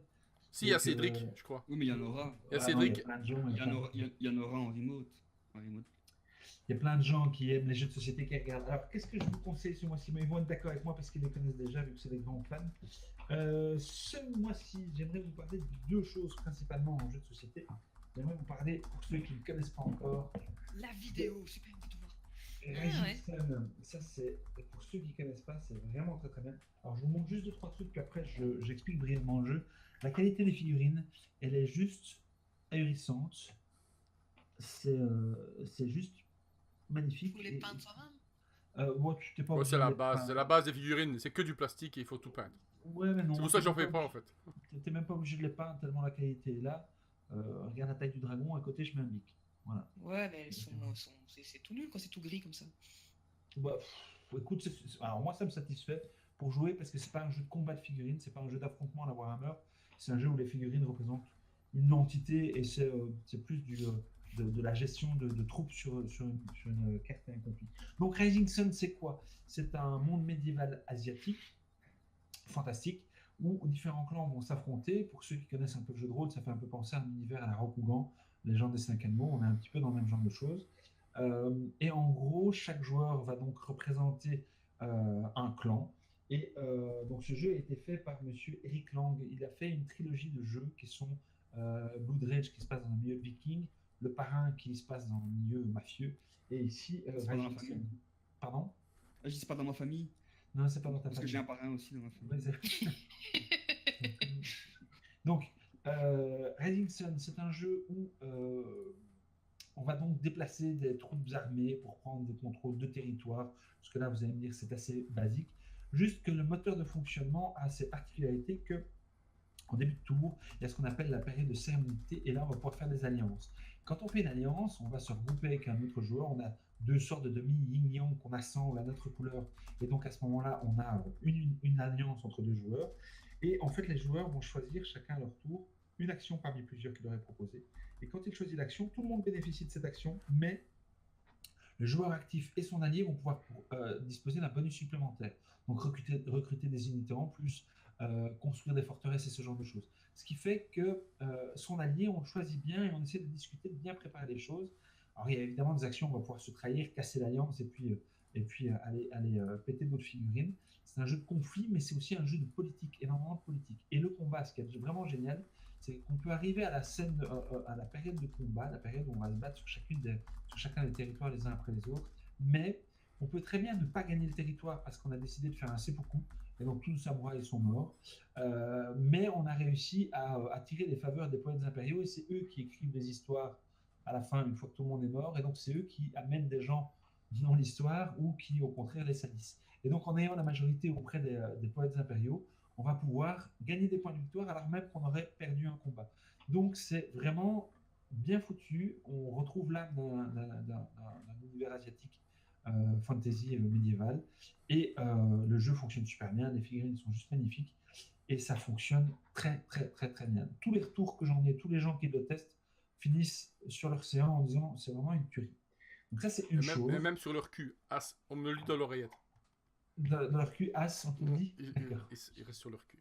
Si, il y a Donc, Cédric, je crois. Oui, mais il y en aura. Il y a Voilà, non, il y Cédric. a plein de gens, Il y en aura en remote. Il y a plein de gens qui aiment les jeux de société qui regardent. Alors, qu'est-ce que je vous conseille ce mois-ci? Mais ils vont être d'accord avec moi parce qu'ils les connaissent déjà, vu que c'est des grands fans. Ce mois-ci, j'aimerais vous parler de 2 choses principalement en jeux de société. J'aimerais vous parler, pour ceux qui ne connaissent pas encore, La vidéo, c'est pas une vidéo. Rising Sun. Ça, c'est pour ceux qui ne connaissent pas, c'est vraiment très très bien. Alors, je vous montre juste 2-3 trucs, puis après, j'explique brièvement le jeu. La qualité des figurines, elle est juste ahurissante. C'est juste magnifique. Faut les peindre soi-même. Ouais, tu t'es pas Ouais, obligé c'est de la les base. peindre. C'est la base des figurines. C'est que du plastique et il faut tout peindre. Ouais, mais non. C'est pour ça que j'en t'es fais pas en fait. T'es même pas obligé de les peindre tellement la qualité est là. Regarde la taille du dragon, à côté, je mets un bic. Voilà. Ouais, mais c'est tout nul quand c'est tout gris comme ça. Bah, écoute, alors moi, ça me satisfait pour jouer parce que c'est pas un jeu de combat de figurines, c'est pas un jeu d'affrontement à la Warhammer. C'est un jeu où les figurines représentent une entité et c'est plus de la gestion de troupes sur une carte et un conflit. Donc Rising Sun, c'est quoi? C'est un monde médiéval asiatique, fantastique, où différents clans vont s'affronter. Pour ceux qui connaissent un peu le jeu de rôle, ça fait un peu penser à un univers à la Rokugan, Légende des 5 Anneaux, on est un petit peu dans le même genre de choses. Et en gros, chaque joueur va donc représenter un clan. Et donc ce jeu a été fait par monsieur Eric Lang. Il a fait une trilogie de jeux qui sont Blood Rage qui se passe dans un milieu viking, Le Parrain qui se passe dans un milieu mafieux, et ici C'est pas dans la famille. Pardon? Je dis c'est pas dans ma famille. Non, c'est pas dans ta Parce que famille. j'ai un parrain aussi dans ma famille. Ouais, donc, Rising Sun, c'est un jeu où on va donc déplacer des troupes armées pour prendre des contrôles de territoire. Parce que là, vous allez me dire c'est assez basique. Juste que le moteur de fonctionnement a ces particularités que, en début de tour, il y a ce qu'on appelle la période de sérénité, et là, on va pouvoir faire des alliances. Quand on fait une alliance, on va se regrouper avec un autre joueur. On a 2 sortes de demi-yin-yang qu'on assemble à notre couleur. Et donc, à ce moment-là, on a une alliance entre 2 joueurs. Et en fait, les joueurs vont choisir chacun à leur tour une action parmi plusieurs qu'ils leur est proposée. Et quand il choisit l'action, tout le monde bénéficie de cette action, mais le joueur actif et son allié vont pouvoir disposer d'un bonus supplémentaire. Donc recruter des unités en plus, construire des forteresses et ce genre de choses. Ce qui fait que son allié, on le choisit bien et on essaie de discuter, de bien préparer les choses. Alors il y a évidemment des actions, on va pouvoir se trahir, casser l'alliance et puis aller péter d'autres figurines. C'est un jeu de conflit, mais c'est aussi un jeu de politique, énormément de politique. Et le combat, ce qui est vraiment génial, c'est qu'on peut arriver à la scène, à la période de combat, la période où on va se battre sur chacun des territoires les uns après les autres, mais on peut très bien ne pas gagner le territoire parce qu'on a décidé de faire un seppuku, et donc tous nos samouraïs sont morts, mais on a réussi à attirer les faveurs des poètes impériaux, et c'est eux qui écrivent les histoires à la fin, une fois que tout le monde est mort, et donc c'est eux qui amènent des gens dans l'histoire ou qui, au contraire, les salissent. Et donc, en ayant la majorité auprès des poètes impériaux, on va pouvoir gagner des points de victoire alors même qu'on aurait perdu un combat. Donc, c'est vraiment bien foutu. On retrouve l'âme d'un univers asiatique fantasy médiéval. Et le jeu fonctionne super bien. Les figurines sont juste magnifiques. Et ça fonctionne très, très, très, très bien. Tous les retours que j'en ai, tous les gens qui le testent, finissent sur leur séance en disant c'est vraiment une tuerie. Donc ça, c'est une chose. Et même sur leur cul. As, on me le dit dans l'oreillette. Dans leur cul, as, on te le dit. D'accord. Il reste sur leur cul.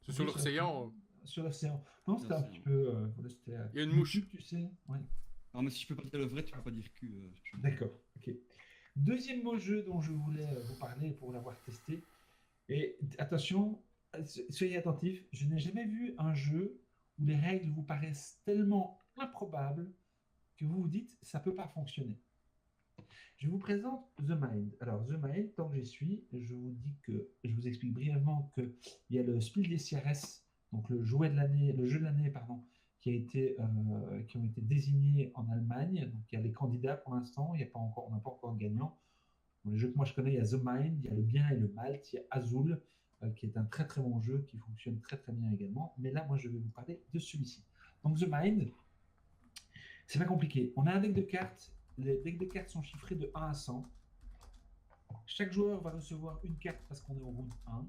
C'est sur l'océan. Sur l'océan. Non, c'était un L'océan. petit peu... voilà, Il y a une mouche. Tu sais. Ouais. Non, mais si je peux pas dire le vrai, tu peux pas dire cul. D'accord, ok. Deuxième mot jeu dont je voulais vous parler pour l'avoir testé. Et attention, soyez attentifs, je n'ai jamais vu un jeu où les règles vous paraissent tellement improbables que vous vous dites ça peut pas fonctionner. Je vous présente The Mind. Alors The Mind, tant que j'y suis, je vous explique brièvement que il y a le Spiel des CRS, donc le jeu de l'année, pardon, qui ont été désignés en Allemagne. Donc il y a les candidats pour l'instant, on n'a pas encore de gagnant. Dans les jeux que moi je connais, il y a The Mind, il y a le bien et le mal, il y a Azul, qui est un très très bon jeu qui fonctionne très très bien également. Mais là, moi je vais vous parler de celui-ci. Donc The Mind, c'est pas compliqué. On a un deck de cartes. Les decks de cartes sont chiffrés de 1 à 100. Chaque joueur va recevoir une carte parce qu'on est au round 1.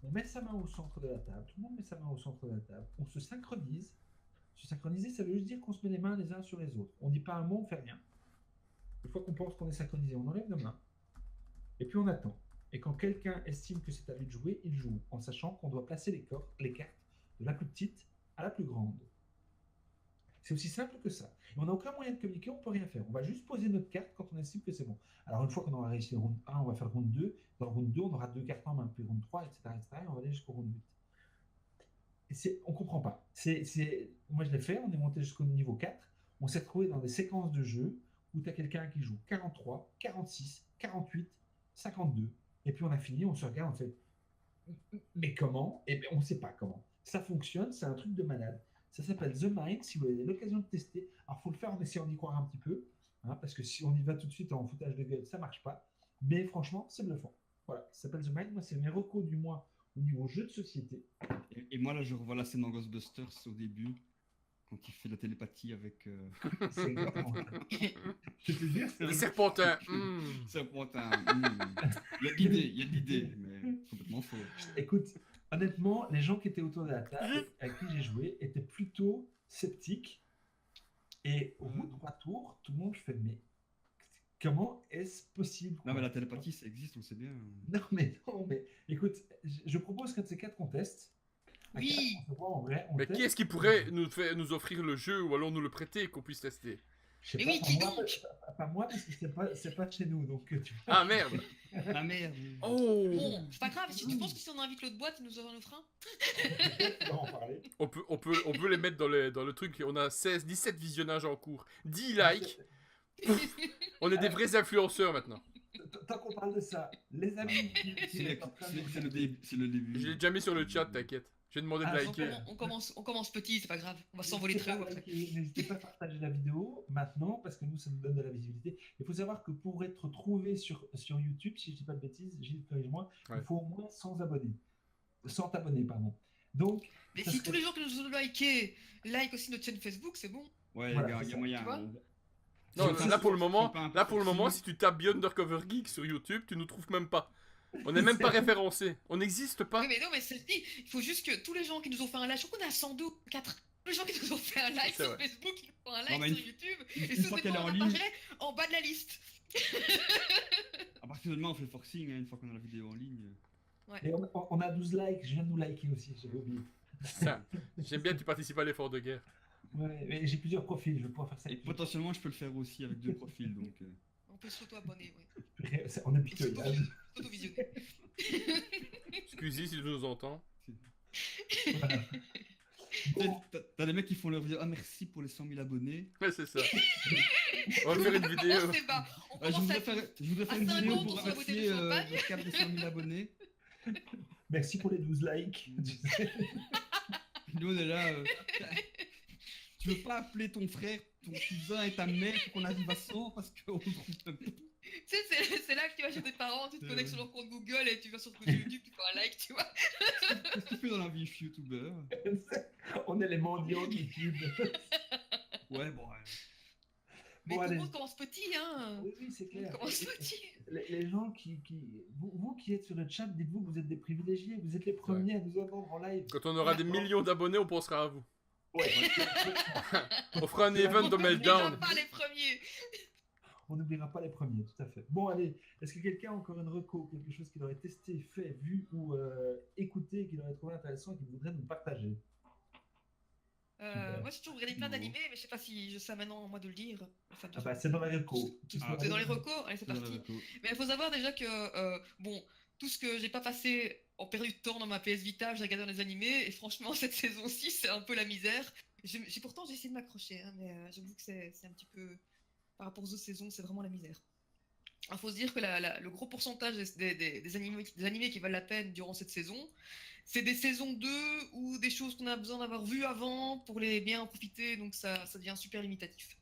On met sa main au centre de la table. Tout le monde met sa main au centre de la table. On se synchronise. Se synchroniser, ça veut juste dire qu'on se met les mains les uns sur les autres. On ne dit pas un mot, on ne fait rien. Une fois qu'on pense qu'on est synchronisé, on enlève nos mains. Et puis on attend. Et quand quelqu'un estime que c'est à lui de jouer, il joue, en sachant qu'on doit placer les cartes de la plus petite à la plus grande. C'est aussi simple que ça. Et on n'a aucun moyen de communiquer, on ne peut rien faire. On va juste poser notre carte quand on estime que c'est bon. Alors une fois qu'on aura réussi le round 1, on va faire le round 2. Dans le round 2, on aura 2 cartes en main, puis le round 3, etc., etc. Et on va aller jusqu'au round 8. On ne comprend pas. Moi, je l'ai fait, on est monté jusqu'au niveau 4. On s'est retrouvé dans des séquences de jeu où tu as quelqu'un qui joue 43, 46, 48, 52. Et puis on a fini, on se regarde, on fait « Mais comment ?» Et bien, on ne sait pas comment. Ça fonctionne, c'est un truc de malade. Ça s'appelle The Mind, si vous avez l'occasion de tester. Alors, il faut le faire en essayant d'y croire un petit peu, hein, parce que si on y va tout de suite en foutage de gueule, ça ne marche pas. Mais franchement, c'est bluffant. Voilà, ça s'appelle The Mind. Moi, c'est mes recos du mois au niveau jeu de société. Et moi, là, je revois la scène dans Ghostbusters au début, quand il fait la télépathie avec... C'est exactement ça. Je te jure, c'est Les serpentins. Serpentin. Il y a de l'idée, mais complètement faux. Écoute, honnêtement, les gens qui étaient autour de la table, avec qui j'ai joué, étaient plutôt sceptiques. Et au bout de 3 tours, tout le monde fait « Mais comment est-ce possible ?» Non, mais la télépathie, ça existe, on le sait bien. Non, mais écoute, je propose qu'un de ces 4 qu'on teste. Oui. On se voit en vrai, on Mais teste. qui est-ce qui pourrait nous offrir le jeu ou alors nous le prêter et qu'on puisse tester? Je sais Mais pas, oui, pas qui moi, donc? pas moi, parce que c'est pas de chez nous, donc tu vois. Ah merde. Ah merde. Oh. Bon, c'est pas grave, si tu penses que si on invite l'autre boîte, il nous aura nos freins. On va en parler. On peut les mettre dans le truc. On a 17 visionnages en cours. 10 likes. On est des vrais influenceurs maintenant. Tant qu'on parle de ça, les amis qui C'est le début. Je l'ai déjà mis sur le chat, t'inquiète. J'ai demandé de Ah, liker. On commence petit, c'est pas grave. On va s'envoler très haut après. N'hésitez pas à partager la vidéo maintenant parce que nous, ça nous donne de la visibilité. Il faut savoir que pour être trouvé sur YouTube, si je ne dis pas de bêtises, Gilles, corrige-moi, Ouais. il faut au moins 100 abonnés. 100 abonnés, pardon. Donc, Mais ça si serait- tous les gens qui nous ont liké like aussi notre chaîne Facebook, c'est bon. Ouais, Voilà, les gars, c'est il y a ça. moyen. Tu vois Non, Ça, là pour le c'est moment, pas un si tu tapes The Undercover Geek sur YouTube, tu nous trouves même pas. On n'est même pas référencé. On n'existe pas. Oui, mais non, mais celle-ci, il faut juste que tous les gens qui nous ont fait un like, je crois qu'on est à 102, 4. Tous les gens qui nous ont fait un like C'est sur vrai. Facebook, ils nous font un Non, like mais sur YouTube. une Et fois qu'elle est en ligne, apparaît en bas de la liste. à partir de demain, on fait le forcing, hein, une fois qu'on a la vidéo en ligne. Et on a 12 likes, je viens de nous liker aussi, j'avais oublié. Ça, j'aime bien que tu participes à l'effort de guerre. Ouais, mais j'ai plusieurs profils, je vais pouvoir faire ça. Et potentiellement, je peux le faire aussi avec 2 profils, donc... On peut s'auto-abonner, oui. On est Et pitoyable. s'auto-visionner. Excusez si tu nous entends. Voilà. Bon, T'as des mecs qui font leur vidéo, ah merci pour les 100 000 abonnés. Ouais, c'est ça. On va faire une vidéo. On se débat. On Je commence voudrais faire à une 50, vidéo on pour se fait voter remercier du champagne. le cap des 100 000 abonnés. merci pour les 12 likes. Tu sais. Nous, on est là... Tu veux pas appeler ton frère, ton cousin et ta mère pour qu'on arrive à 100 parce qu'on trouve même pas. Tu sais, c'est là que tu vas chez tes parents, tu te connectes sur leur compte Google et tu vas sur le compte YouTube, tu fais un like, tu vois. Qu'est-ce que tu fais dans la vie, je suis youtubeur? On est les mendiants de YouTube. Ouais, bon. Mais Bon, tout le allez. monde commence petit, hein. Oui, c'est On clair. commence petit. Les gens vous qui êtes sur le chat, dites-vous que vous êtes des privilégiés, vous êtes les premiers à nous entendre en live. Quand on aura des millions d'abonnés, on pensera à vous. Ouais. On fera un event de On est déjà Meltdown. pas les premiers. On n'oubliera pas les premiers, tout à fait. Bon, allez, est-ce que quelqu'un a encore une reco, quelque chose qu'il aurait testé, fait, vu ou écouté, qu'il aurait trouvé intéressant et qu'il voudrait nous partager? Super. Moi, j'ai toujours regardé plein Non. d'animés, mais je sais pas si je sais maintenant, moi, de le dire. Enfin, Ah bah, c'est dans la reco. c'est dans les recos. Allez, c'est Dans la parti. reco. Mais il faut savoir déjà que, bon, tout ce que j'ai pas passé en perdu de temps dans ma PS Vita, j'ai regardé dans les animés, et franchement, cette saison-ci, c'est un peu la misère. Pourtant, j'ai essayé de m'accrocher, hein, mais j'avoue que c'est un petit peu. Par rapport aux autres saisons, c'est vraiment la misère. Il faut se dire que le gros pourcentage des animés qui valent la peine durant cette saison, c'est des saisons 2 ou des choses qu'on a besoin d'avoir vues avant pour les bien en profiter, donc ça devient super limitatif.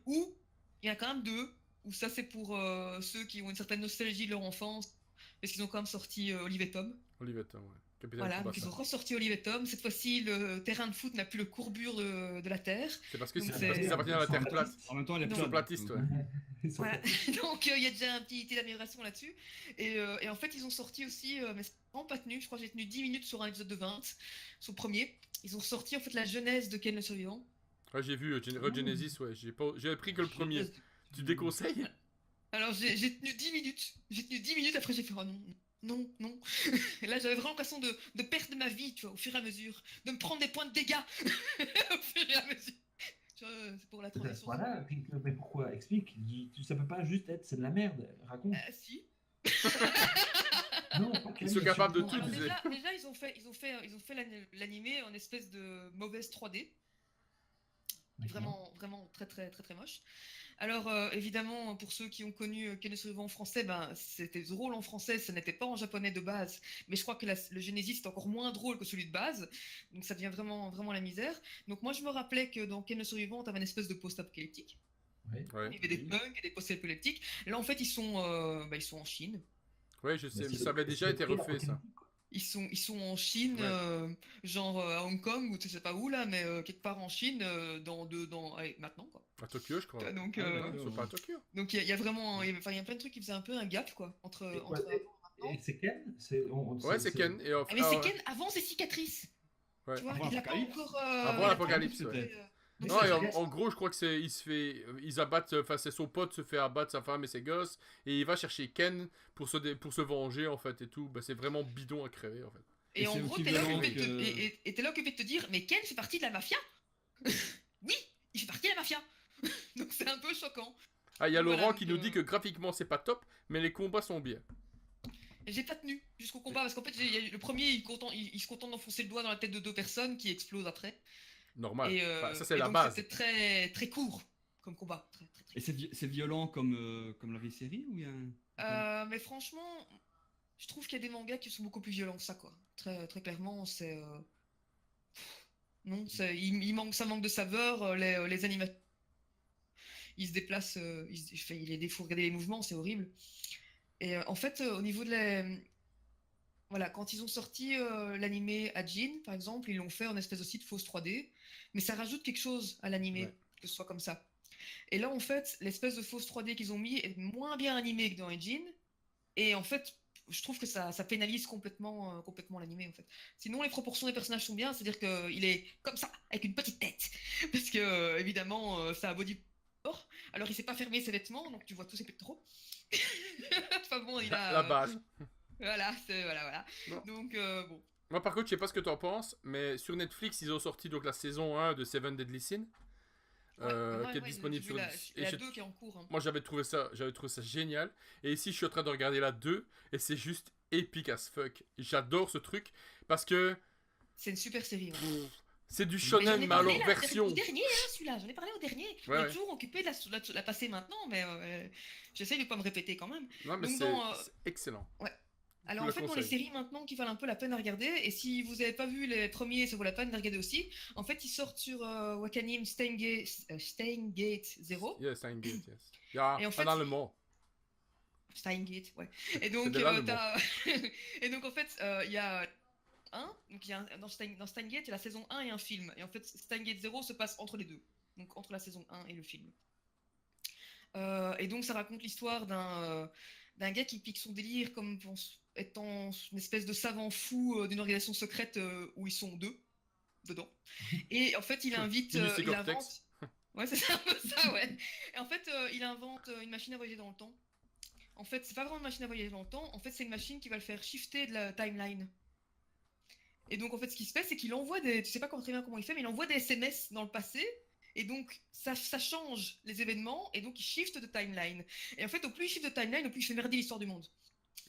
Ou il y en a quand même deux, où ça c'est pour ceux qui ont une certaine nostalgie de leur enfance, parce qu'ils ont quand même sorti Olive et Tom. Olivier Tom, ouais. Capitaine Voilà, donc Tsubasa. ils ont ressorti Olive et Tom. Cette fois-ci, le terrain de foot n'a plus le courbure de la terre. C'est parce que Donc c'est c'est- parce qu'ils appartiennent à la Terre plate. En même temps, elle est Non. Ils sont plate. platistes, du ouais. coup. Ils sont Voilà. pas- Donc il y a déjà un petit amélioration là-dessus. Et en fait, ils ont sorti aussi, mais c'est vraiment pas tenu, je crois que j'ai tenu 10 minutes sur un épisode de 20, sur le premier. Ils ont sorti en fait la genèse de Ken le survivant. Ouais, j'ai vu Genesis, ouais. J'ai pris que le premier. Tu déconseilles? Alors j'ai tenu 10 minutes. J'ai tenu 10 minutes, après j'ai fait oh non, non, non. Et là j'avais vraiment l'impression de perdre ma vie, tu vois, au fur et à mesure. De me prendre des points de dégâts au fur et à mesure. Tu vois, c'est pour la transition. Voilà, mais pourquoi? Explique. Ça peut pas juste être c'est de la merde. Raconte. Si. Non, pas Ils sont capables de non, tout, Alors disais. déjà ils ont fait l'animé en espèce de mauvaise 3D. Vraiment, vraiment très très très très moche. Alors évidemment, pour ceux qui ont connu Ken le survivant en français, ben, c'était drôle en français, ça n'était pas en japonais de base, mais je crois que le Genesis est encore moins drôle que celui de base, donc ça devient vraiment, vraiment la misère. Donc moi je me rappelais que dans Ken le survivant, t'avais une espèce de post-apocalyptique, Ouais. Ouais. il y avait des punks et des post-apocalyptiques. Là en fait ils sont en Chine. Ouais, je sais, Mais mais ça avait déjà été refait, ça. Ils sont en Chine, Ouais. genre à Hong Kong ou tu sais pas où là, mais quelque part en Chine, allez, maintenant quoi. À Tokyo, je crois. Donc, Ah, ouais, non, ils sont ouais. pas à Tokyo. Donc il y a vraiment, il y a plein de trucs qui faisaient un peu un gap quoi entre Et avant et maintenant. Et c'est Ken? Ouais, c'est Ken. Et Ah, mais c'est Ken avant ses cicatrices. Ouais. Tu vois, Avant il a pas l'Apocalypse. encore. Avant il a pas l'Apocalypse, encore ouais. fait, Mais Non, c'est et Ken. en gros, je crois que ils abattent, enfin, c'est son pote se fait abattre, sa femme et ses gosses, et il va chercher Ken pour se venger, en fait, et tout. Bah, c'est vraiment bidon à crever, en fait. Et Et en c'est gros, aussi t'es là violent occupé de que- et t'es là occupé de te dire, mais Ken fait partie de la mafia. Oui, il fait partie de la mafia. Donc c'est un peu choquant. Ah, il y a Voilà, Laurent donc, qui nous dit que graphiquement, c'est pas top, mais les combats sont bien. Et j'ai pas tenu jusqu'au combat parce qu'en fait, le premier, il se contente d'enfoncer le doigt dans la tête de deux personnes qui explosent après. Normal. Et, Enfin, ça, c'est et la donc, base. c'était très très court comme combat. Très, très, très Et c'est violent comme la vieille série ou il y a Mais franchement, je trouve qu'il y a des mangas qui sont beaucoup plus violents que ça, quoi. Très, très clairement, c'est. Non, ça manque de saveur. Les animateurs, ils se déplacent, il les faut regarder les mouvements, c'est horrible. Et en fait, au niveau de voilà, quand ils ont sorti l'animé à Jin, par exemple, ils l'ont fait en espèce aussi de fausse 3D, mais ça rajoute quelque chose à l'animé, Ouais. que ce soit comme ça. Et là, en fait, l'espèce de fausse 3D qu'ils ont mis est moins bien animée que dans Jin, et en fait, je trouve que ça pénalise complètement, complètement l'animé, en fait. Sinon, les proportions des personnages sont bien, c'est-à-dire qu'il est comme ça, avec une petite tête, parce que, évidemment, ça a body horror. Alors, il s'est pas fermé ses vêtements, donc tu vois tous ses pectoraux. Enfin bon, il a... La base. Voilà, voilà. Non. Donc, bon. Moi, par contre, je sais pas ce que t'en penses, mais sur Netflix, ils ont sorti donc la saison 1 de Seven Deadly Sin, qui est disponible sur... La et j'ai- 2 qui est en cours. Hein. Moi, j'avais trouvé ça génial. Et ici, je suis en train de regarder la 2, et c'est juste épique as fuck. J'adore ce truc, parce que C'est une super série. Ouais. c'est du Mais shonen, mais parlé, alors là, version. au dernier, hein, celui-là. J'en ai parlé au dernier. Ouais, On est ouais. toujours occupé de la passer maintenant, mais j'essaie de pas me répéter quand même. Non, mais Donc, c'est excellent. Alors le en fait, dans les conseille. séries maintenant qui valent un peu la peine à regarder, et si vous n'avez pas vu les premiers, ça vaut la peine de regarder aussi. En fait, ils sortent sur Wakanim Steingate 0. Yes, Steingate, yes. Ja, Et en fait, en allemand. Steingate, ouais. Et donc, de l'allemand. et donc en fait, il y a donc il y a dans Steingate, il y a la saison 1 et un film. Et en fait, Steingate 0 se passe entre les deux. Donc entre la saison 1 et le film. Et donc ça raconte l'histoire d'un gars qui pique son délire comme étant une espèce de savant fou d'une organisation secrète où ils sont deux dedans. Et en fait, il invite... Inus et il Cortex. invente... Ouais, c'est ça, un peu ça, ouais. Et en fait, il invente une machine à voyager dans le temps. En fait, c'est pas vraiment une machine à voyager dans le temps. En fait, c'est une machine qui va le faire shifter de la timeline. Et donc, en fait, ce qui se fait, c'est qu'il envoie des. Tu sais pas très bien comment il fait, mais il envoie des SMS dans le passé. Et donc, ça change les événements. Et donc, il shift de timeline. Et en fait, au plus il shift de timeline, au plus il fait merder l'histoire du monde.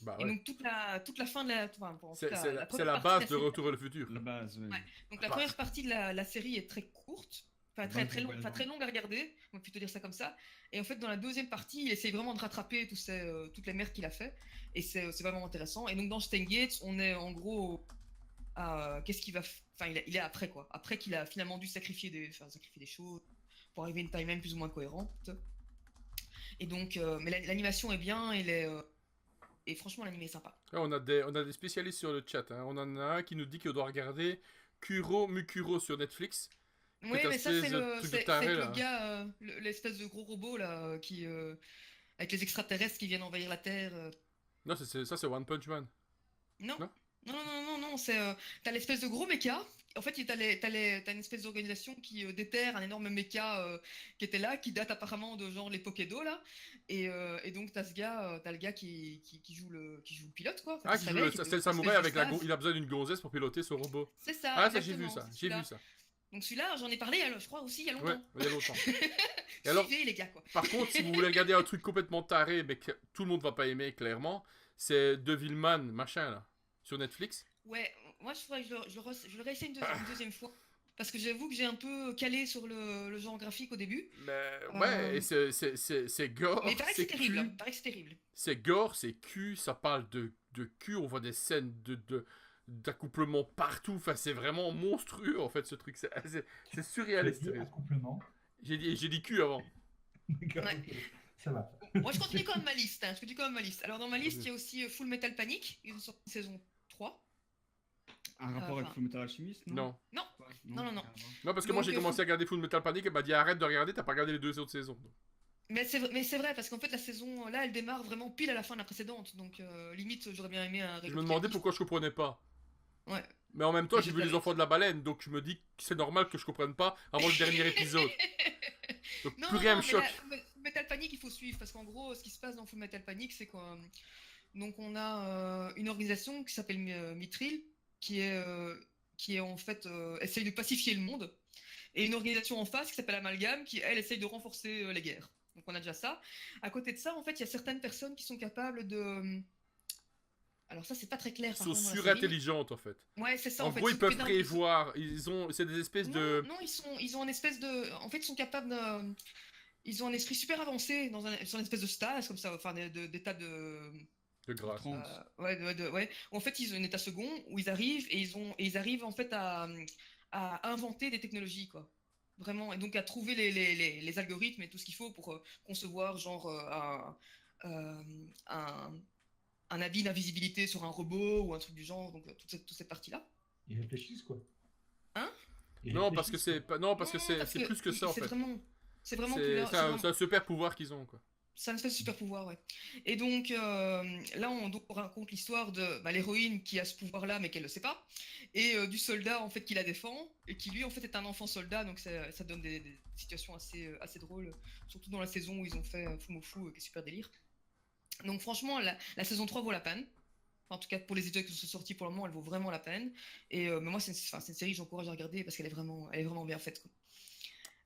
Bah Et ouais. donc, toute la fin de la. Enfin, bon, toute C'est la c'est première la partie de base la de série. Retour vers le futur. La base, oui. Ouais. Donc, la Bah, première partie de la série est très courte. Enfin, très longue à regarder, on va plutôt dire ça comme ça. Et en fait, dans la deuxième partie, il essaye vraiment de rattraper toutes les merdes qu'il a fait. Et c'est vraiment intéressant. Et donc, dans Steins Gate, on est en gros qu'est-ce qu'il va. Enfin, il est après quoi. Après qu'il a finalement dû sacrifier des choses pour arriver à une timeline plus ou moins cohérente. Et donc, mais l'animation est bien, et franchement, l'animé est sympa. là, on a des spécialistes sur le chat. Hein. On en a un qui nous dit qu'on doit regarder Kuro Mukuro sur Netflix. Ouais, Cette mais ça, espèce c'est de le, truc de c'est taré, avec le là. gars, l'espèce de gros robot là, avec les extraterrestres qui viennent envahir la Terre. Non, ça, c'est One Punch Man. Non. Non. Non, c'est t'as l'espèce de gros méca. En fait, t'as une espèce d'organisation qui déterre un énorme méca qui était là, qui date apparemment de genre les Pokédo là. Et donc t'as le gars qui joue le pilote quoi. Enfin, Ah, qui se réveille, qui est c'est le une samouraï espèce avec la d'espace. il a besoin d'une gonzesse pour piloter son robot. C'est ça, Ah, ça, j'ai vu exactement. ça. C'est J'ai vu celui-là. ça. Donc celui-là, j'en ai parlé, je crois aussi il y a Ouais, longtemps. il y a longtemps. Et alors, Suivez les gars quoi. par contre, si vous voulez regarder un truc complètement taré, mais que tout le monde va pas aimer, clairement, c'est Devilman, machin, là, sur Netflix. Ouais, moi je le réessaye une deuxième fois. Parce que j'avoue que j'ai un peu calé sur le genre graphique au début. Mais ouais, et c'est gore, Mais il paraît que c'est c'est terrible. cul. Il paraît que c'est terrible. C'est gore, c'est cul, ça parle de cul, on voit des scènes d'accouplement partout, enfin c'est vraiment monstrueux en fait ce truc, c'est surréaliste. Un complément. J'ai dit cul avant. D'accord, Ouais. ok. Ça va. Moi je continue quand même ma liste. Hein. Je continue quand même ma liste. Alors dans ma liste, il y a aussi Full Metal Panic. Ils ont sorti une saison 3. Un rapport avec enfin, Full Metal Alchemist, non? Non. Non. rien à voir. Non, parce que moi Donc, j'ai commencé à regarder Full Metal Panic et m'a dit arrête de regarder, t'as pas regardé les 2 autres saisons. Mais c'est vrai, parce qu'en fait la saison là, elle démarre vraiment pile à la fin de la précédente. Donc limite, j'aurais bien aimé un Je me demandais pourquoi je comprenais pas. Ouais. Mais en même temps, Mais j'ai j'ai vu pas les vu. enfants de la baleine, donc je me dis que c'est normal que je comprenne pas avant le dernier épisode. Donc Non, plus rien me mais choque. Full Metal Panic, il faut suivre. Parce qu'en gros, ce qui se passe dans Full Metal Panic, c'est quoi? Donc on a une organisation qui s'appelle Mithril, qui est en fait essaye de pacifier le monde, et une organisation en face qui s'appelle Amalgame, qui elle essaye de renforcer les guerres. Donc on a déjà ça. À côté de ça, en fait, il y a certaines personnes qui sont capables de. Alors ça, c'est pas très clair. Ils Par sont contre, dans la série. surintelligents en fait. Ouais, c'est ça. En fait, gros, ils ils sont peuvent pédants. prévoir. C'est des espèces de. Non, ils ont une espèce de. En fait, ils sont capables de. Ils ont un esprit super avancé sur une espèce de stase comme ça, enfin d'état de. De grâce. Trans. Ouais. En fait, ils ont un état second où ils arrivent et ils arrivent en fait à inventer des technologies quoi. Vraiment, et donc à trouver les algorithmes et tout ce qu'il faut pour concevoir genre euh, un, un habit d'invisibilité sur un robot ou un truc du genre, donc toute cette partie-là. Ils réfléchissent, quoi. Hein? Ils Non, parce que réfléchissent, c'est quoi. pas. Non, parce que Non, c'est plus que ça en fait. C'est vraiment plus C'est là. c'est un super pouvoir qu'ils ont quoi. C'est un espèce de super pouvoir, ouais. Et donc là, on raconte l'histoire de l'héroïne qui a ce pouvoir-là, mais qu'elle ne le sait pas, et du soldat en fait qui la défend, et qui lui en fait est un enfant soldat, donc ça donne des situations assez drôles, surtout dans la saison où ils ont fait Fumofu, qui est super délire. Donc franchement, la saison 3 vaut la peine. En tout cas, pour les épisodes qui sont sortis pour le moment, elle vaut vraiment la peine. Et mais moi, c'est une série que j'encourage à regarder parce qu'elle est vraiment bien faite, quoi.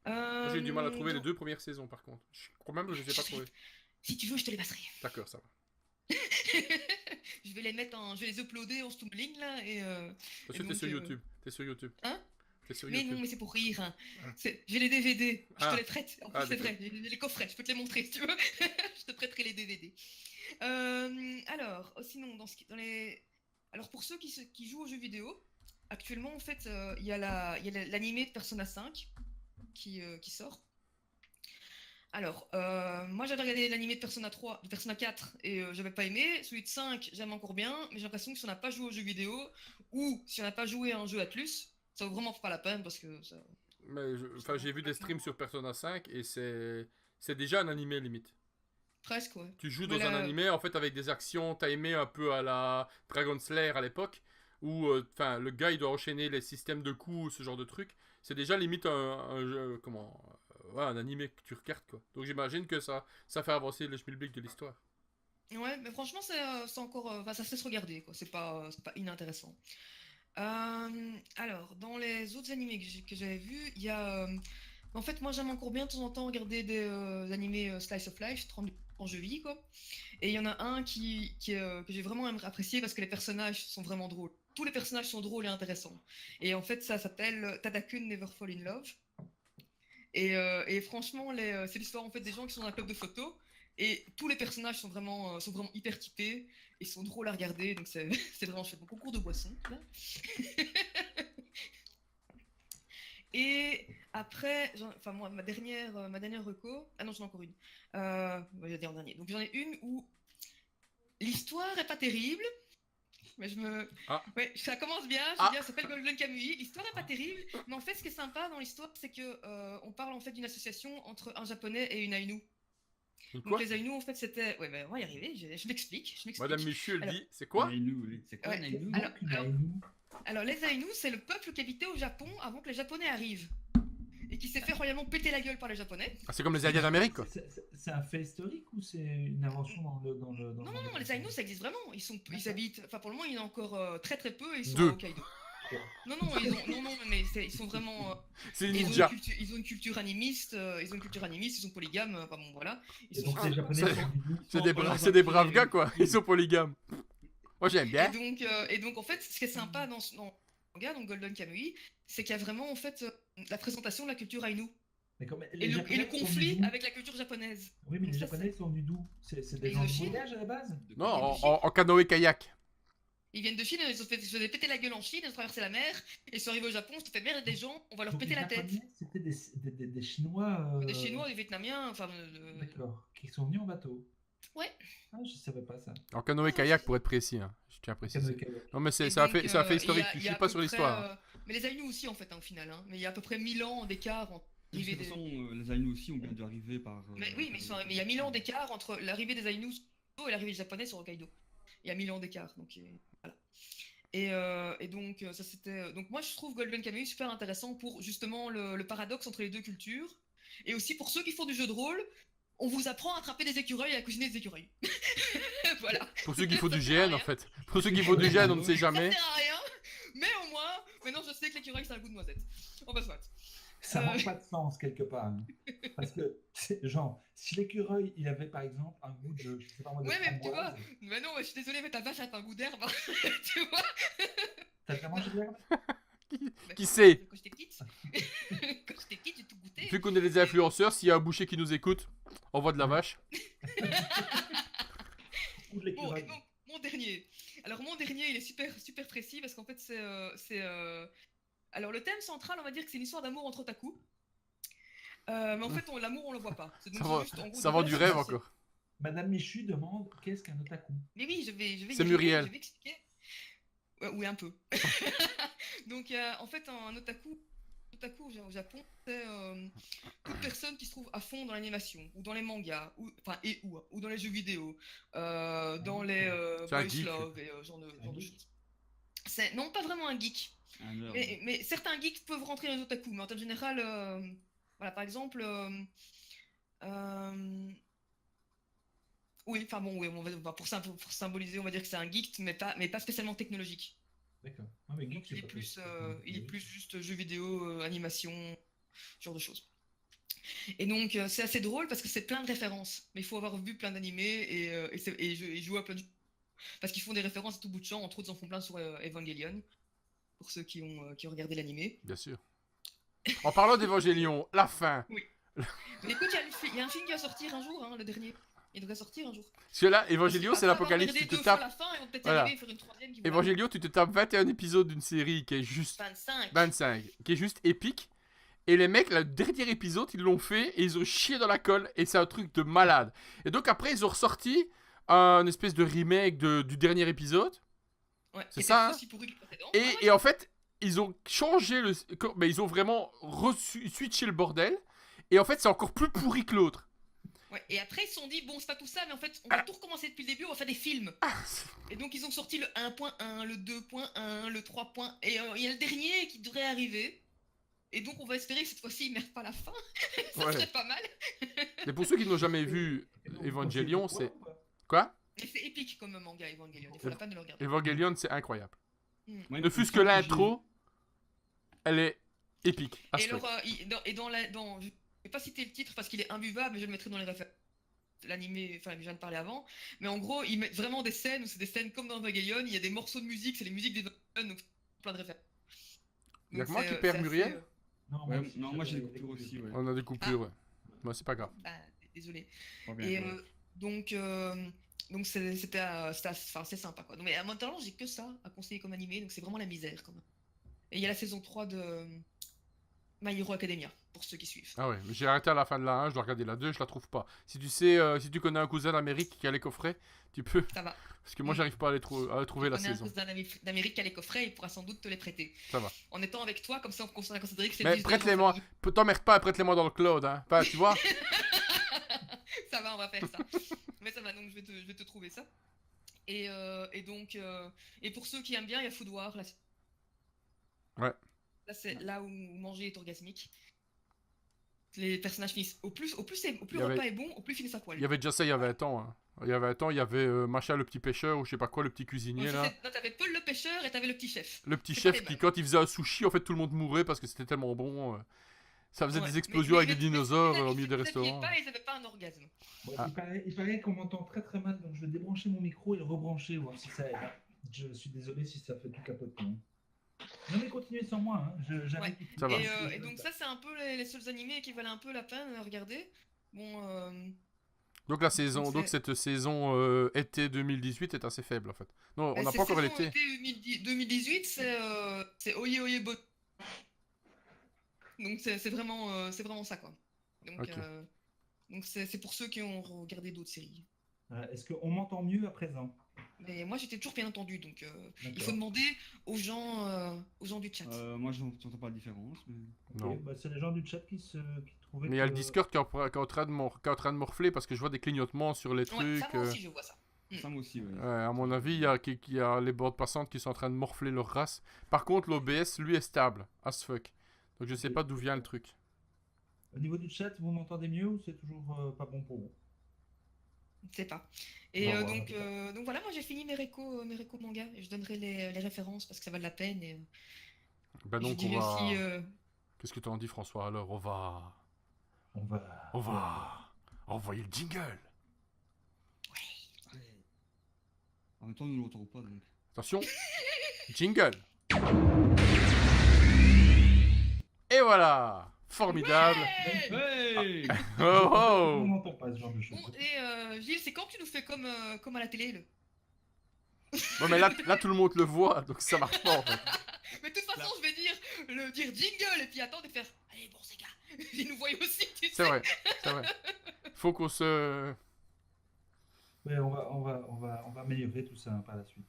Moi, j'ai eu du mal à trouver les donc, 2 premières saisons par contre. Je crois même que je les ai pas trouvées. si tu veux, je te les passerai. D'accord, ça va. Je vais les uploader en stumbling là et. Parce Et que donc, t'es sur YouTube. T'es sur YouTube. Hein? T'es sur Mais YouTube. non, mais c'est pour rire. Hein. Ah. J'ai les DVD. Je Ah. te les prête. En plus, Ah, c'est d'accord. vrai. J'ai les coffrets. Je peux te les montrer si tu veux. Je te prêterai les DVD. Alors, sinon, dans les. Alors, pour ceux qui jouent aux jeux vidéo, actuellement, en fait, il y a l'animé de Persona 5 qui sort. Alors, moi j'avais regardé l'animé de Persona 3, de Persona 4 et j'avais pas aimé. Celui de 5, j'aime encore bien, mais j'ai l'impression que si on n'a pas joué aux jeux vidéo ou si on n'a pas joué à un jeu Atlus, ça vaut vraiment pas la peine parce que ça. Mais j'ai vu des streams sur Persona 5 et c'est déjà un animé limite. Presque, ouais. Tu joues Mais dans un là- animé en fait avec des actions timées un peu à la Dragon Slayer à l'époque où le gars il doit enchaîner les systèmes de coups, ce genre de truc. C'est déjà limite un jeu ouais, un animé que tu regardes, quoi. Donc j'imagine que ça fait avancer le schmilblick de l'histoire. Ouais, mais franchement, c'est encore. Enfin, ça se laisse regarder, quoi. C'est pas inintéressant. Alors, dans les autres animés que j'avais vus, il y a. En fait, moi, j'aime encore bien de temps en temps regarder des animés Slice of Life, en jeu vie, quoi. Et il y en a un que j'ai vraiment apprécié parce que les personnages sont vraiment drôles. Tous les personnages sont drôles et intéressants. Et en fait, ça s'appelle Tadakun Never Fall in Love. Et franchement, c'est l'histoire en fait des gens qui sont dans un club de photo et tous les personnages sont vraiment hyper typés et sont drôles à regarder, donc c'est c'est vraiment chouette. Donc concours de boissons. Là. Et après, enfin moi, ma dernière reco. Ah non, j'en ai encore une. Je vais dire en dernier. Donc j'en ai une où l'histoire est pas terrible. Mais ouais, ça commence bien, ça s'appelle Golden Kamuy. L'histoire est pas terrible, mais en fait, ce qui est sympa dans l'histoire, c'est que on parle en fait d'une association entre un japonais et une Ainu. Donc les Ainu, en fait, c'était. Ouais, ben on va y arriver. Je m'explique. Madame Michu, elle dit, c'est quoi? Ainu, oui. C'est quoi Ouais, un Ainu? alors, les Ainu, c'est le peuple qui habitait au Japon avant que les Japonais arrivent et qui s'est fait royalement péter la gueule par les Japonais. Ah, c'est comme les Indiens d'Amérique, quoi. C'est un fait historique ou c'est une invention dans le Non, les Ainu, ça existe vraiment. Ils habitent. Enfin, pour le moment, il y en a encore très très peu. Et ils sont Deux. à Hokkaido. Non, mais ils sont vraiment. C'est Ils ont, ninja. ils ont une culture animiste, ils sont polygames. Enfin bon, voilà. Et donc les Japonais C'est des braves gars, quoi. Ils sont polygames. Moi, j'aime bien. Et donc, en fait, ce qui est sympa dans le manga, donc Golden Kamuy, c'est qu'il y a vraiment en fait la présentation de la culture Ainu et le conflit avec la culture japonaise. Oui, mais les Japonais sont venus d'où? C'est des gens de voyage à la base? Non, en canoë-kayak. Ils viennent de Chine, ils se faisaient péter la gueule en Chine, ils ont traversé la mer, et ils sont arrivés au Japon, ils se fait merde des gens, on va leur péter la tête. C'était des Chinois. Des Chinois, des Vietnamiens, enfin. D'accord, qui sont venus en bateau. Ouais. Ah, je savais pas ça. En canoë-kayak, pour être précis, hein. Je tiens à préciser. Non, mais c'est un fait historique, je suis pas sur l'histoire. Mais les Ainu aussi, en fait, au final. Hein. Mais il y a à peu près 1000 ans d'écart entre De toute façon, les Ainu aussi ont bien dû arriver par. Mais oui, mais il y a 1000 ans d'écart entre l'arrivée des Ainu et l'arrivée des Japonais sur Hokkaido. Il y a 1000 ans d'écart, donc voilà. Et donc, ça c'était. Donc, moi, je trouve Golden Kamuy super intéressant pour justement le paradoxe entre les deux cultures. Et aussi pour ceux qui font du jeu de rôle, on vous apprend à attraper des écureuils et à cuisiner des écureuils. Voilà. Pour ceux qui font du GN, en fait. Pour ceux qui font du GN, on ne sait jamais. Ça sert à rien, mais au moins, maintenant je sais que l'écureuil, ça a un goût de noisette. On passe soit. Ça n'a pas de sens quelque part. Hein. Parce que, genre, si l'écureuil, il avait par exemple un goût de. Je sais pas moi, de ouais, mais tu vois. framboise. Mais non, je suis désolé, mais ta vache a un goût d'herbe. Tu vois. T'as déjà mangé de l'herbe? Qui sait? Quand j'étais petite, j'ai tout goûté. Vu qu'on est des influenceurs, s'il y a un boucher qui nous écoute, envoie de la vache. Ou de l'écureuil. Bon, et donc, mon dernier. Alors, mon dernier, il est super, super précis parce qu'en fait, alors, le thème central, on va dire que c'est une histoire d'amour entre otaku. Mais en fait, l'amour, on le voit pas. Ça vend du rêve encore. Madame Michu demande qu'est-ce qu'un otaku? Mais oui, je vais. C'est Muriel. Je vais expliquer. Ouais, oui, un peu. Donc, en fait, un otaku au Japon, c'est toute personne qui se trouve à fond dans l'animation, ou dans les mangas, ou dans les jeux vidéo, dans les boys love et genre de choses. C'est non pas vraiment un geek, mais certains geeks peuvent rentrer dans les otaku, mais en termes général, voilà, par exemple, oui, enfin bon, oui, pour symboliser, on va dire que c'est un geek, mais pas spécialement technologique. D'accord. Non, mais geek, Il est plus juste jeux vidéo, animation, ce genre de choses. Et donc, c'est assez drôle parce que c'est plein de références. Mais il faut avoir vu plein d'animés et jouer à plein de jeux. Parce qu'ils font des références à tout bout de champ. Entre autres, ils en font plein sur Evangelion. Pour ceux qui ont regardé l'animé. Bien sûr. En parlant d'Evangelion, la fin. Oui. Mais écoute, il y a un film qui va sortir un jour, hein, le dernier. Il devrait sortir un jour. Parce que là, Evangelion, c'est l'apocalypse. Tu te tapes. La fin, et on peut voilà. Faire une troisième qui Evangelion, tu te tapes 21 épisodes d'une série qui est juste. 25. Qui est juste épique. Et les mecs, le dernier épisode, ils l'ont fait et ils ont chié dans la colle. Et c'est un truc de malade. Et donc après, ils ont ressorti un espèce de remake du dernier épisode. Ouais, c'est ça. Hein. Et en fait, ils ont changé mais ils ont vraiment switché le bordel. Et en fait, c'est encore plus pourri que l'autre. Ouais, et après ils se sont dit bon c'est pas tout ça mais en fait on va tout recommencer depuis le début, on va faire des films. Et donc ils ont sorti le 1.1, le 2.1, le 3. Et il y a le dernier qui devrait arriver. Et donc, on va espérer que cette fois-ci, ils merdent pas la fin. Ça Ouais. serait pas mal. Et pour ceux qui n'ont jamais vu Et donc, Evangelion, vous pensez c'est... pourquoi ou pas Quoi? Et c'est épique comme manga, Evangelion. Il faut la peine de le regarder. Evangelion, c'est incroyable. Moi, il Ne me fût-ce que semble j'ai- l'intro, elle est épique. Et Astrid. alors, je vais pas citer le titre parce qu'il est imbuvable, mais je le mettrai dans les références. L'animé, enfin, je viens de parler avant. Mais en gros, ils mettent vraiment des scènes où c'est des scènes comme dans Evangelion. Il y a des morceaux de musique, c'est les musiques d'Evangelion, donc plein de références. Y a que Donc, moi c'est, qui euh, perds c'est assez, Muriel? Non, Ouais, aussi, non, moi j'ai des j'avais coupures aussi, ouais. On a des coupures, ouais. Moi, c'est pas grave. bah, désolé. Pas bien, Et ouais. donc c'était enfin, c'est sympa quoi. Donc, mais à maintenant, j'ai que ça à conseiller comme animé, donc c'est vraiment la misère quand même. Et il y a la saison 3 de My Hero Academia pour ceux qui suivent. Ah ouais, mais j'ai arrêté à la fin de la 1, je dois regarder la 2, je la trouve pas. Si tu sais, si tu connais un cousin d'Amérique qui a les coffrets, tu peux. Ça va. Parce que moi, j'arrive pas à, à trouver la On a un saison. cousin d'Amérique qui a les coffrets, il pourra sans doute te les prêter. Ça va. En étant avec toi, comme ça on considère que c'est Mais le prête-les-moi. T'emmerdes pas, prête-les-moi dans le cloud, hein. Enfin, tu vois? Ça va, on va faire ça. Mais ça va, donc je vais te trouver ça. Et donc, et pour ceux qui aiment bien, il y a Food War. Là, Ouais. là c'est là où manger est orgasmique. Les personnages finissent. Au plus Il y le avait- repas est bon, au plus ils finissent à poil. Il y avait déjà ça il y a 20 ans. Hein. Il y a 20 ans, il y avait machin, le petit pêcheur, ou je sais pas quoi, le petit cuisinier, là. Non, t'avais Paul le pêcheur et t'avais le petit chef. Le petit C'est chef pas les qui, mêmes. quand il faisait un sushi, en fait, tout le monde mourait parce que c'était tellement bon. Ça faisait Ouais. des explosions avec Mais- des dinosaures mais au milieu des ceux qui n'avaient restaurants. pas, ils avaient pas un orgasme. Bon, Ah. il paraît qu'on m'entend très très mal, donc je vais débrancher mon micro et le rebrancher, voir si ça aide. Je suis désolé si ça fait tout capoter. Hein. Non mais continuez sans moi, hein. J'avais Ouais. Ça va. Et donc ça, c'est un peu les seuls animés qui valent un peu la peine à regarder. Bon, Donc la saison, Donc, donc c'est- cette saison été 2018 est assez faible en fait. Non, on n'a c'est pas encore saison l'été. été 2018, c'est Oye Oye Bo. Donc c'est vraiment ça quoi. Donc Ok. donc c'est pour ceux qui ont regardé d'autres séries. Est-ce qu'on m'entend mieux à présent? Mais moi j'étais toujours bien entendu, donc il D'accord. faut demander aux gens du chat. Moi, je n'entends pas la différence. Mais... Ok, Non. bah, c'est les gens du chat qui trouvaient Mais il y a le que- Discord qui est en train de morfler parce que je vois des clignotements sur les Ouais, trucs. ça moi aussi je vois ça. Ça, moi aussi, ouais. À mon avis, il y a les bords passantes qui sont en train de morfler leur race. Par contre, l'OBS, lui, est stable, as fuck. Donc je sais Ok. pas d'où vient le truc. Au niveau du chat, vous m'entendez mieux ou c'est toujours pas bon pour vous? Je sais pas. Et Bon, donc voilà, moi j'ai fini mes récos manga et je donnerai les références parce que ça vaut la peine. Et Ben je donc on dirai va... aussi. Qu'est-ce que t'en dis François alors? On va On va... envoyer le jingle. Ouais. En même temps, nous ne l'entendons pas, donc. Attention. Jingle. Et voilà. Formidable. Hey Oh oh. On n'entend pas ce genre de choses. Bon, et Gilles, c'est quand tu nous fais comme à la télé Bon mais là tout le monde le voit, donc ça marche pas en fait. Mais de toute façon, je vais dire jingle et puis attendre et faire. Allez, bon, ces gars, ils nous voient aussi, tu sais. C'est vrai, c'est vrai. Faut qu'on se... Ouais, on va améliorer tout ça par la suite.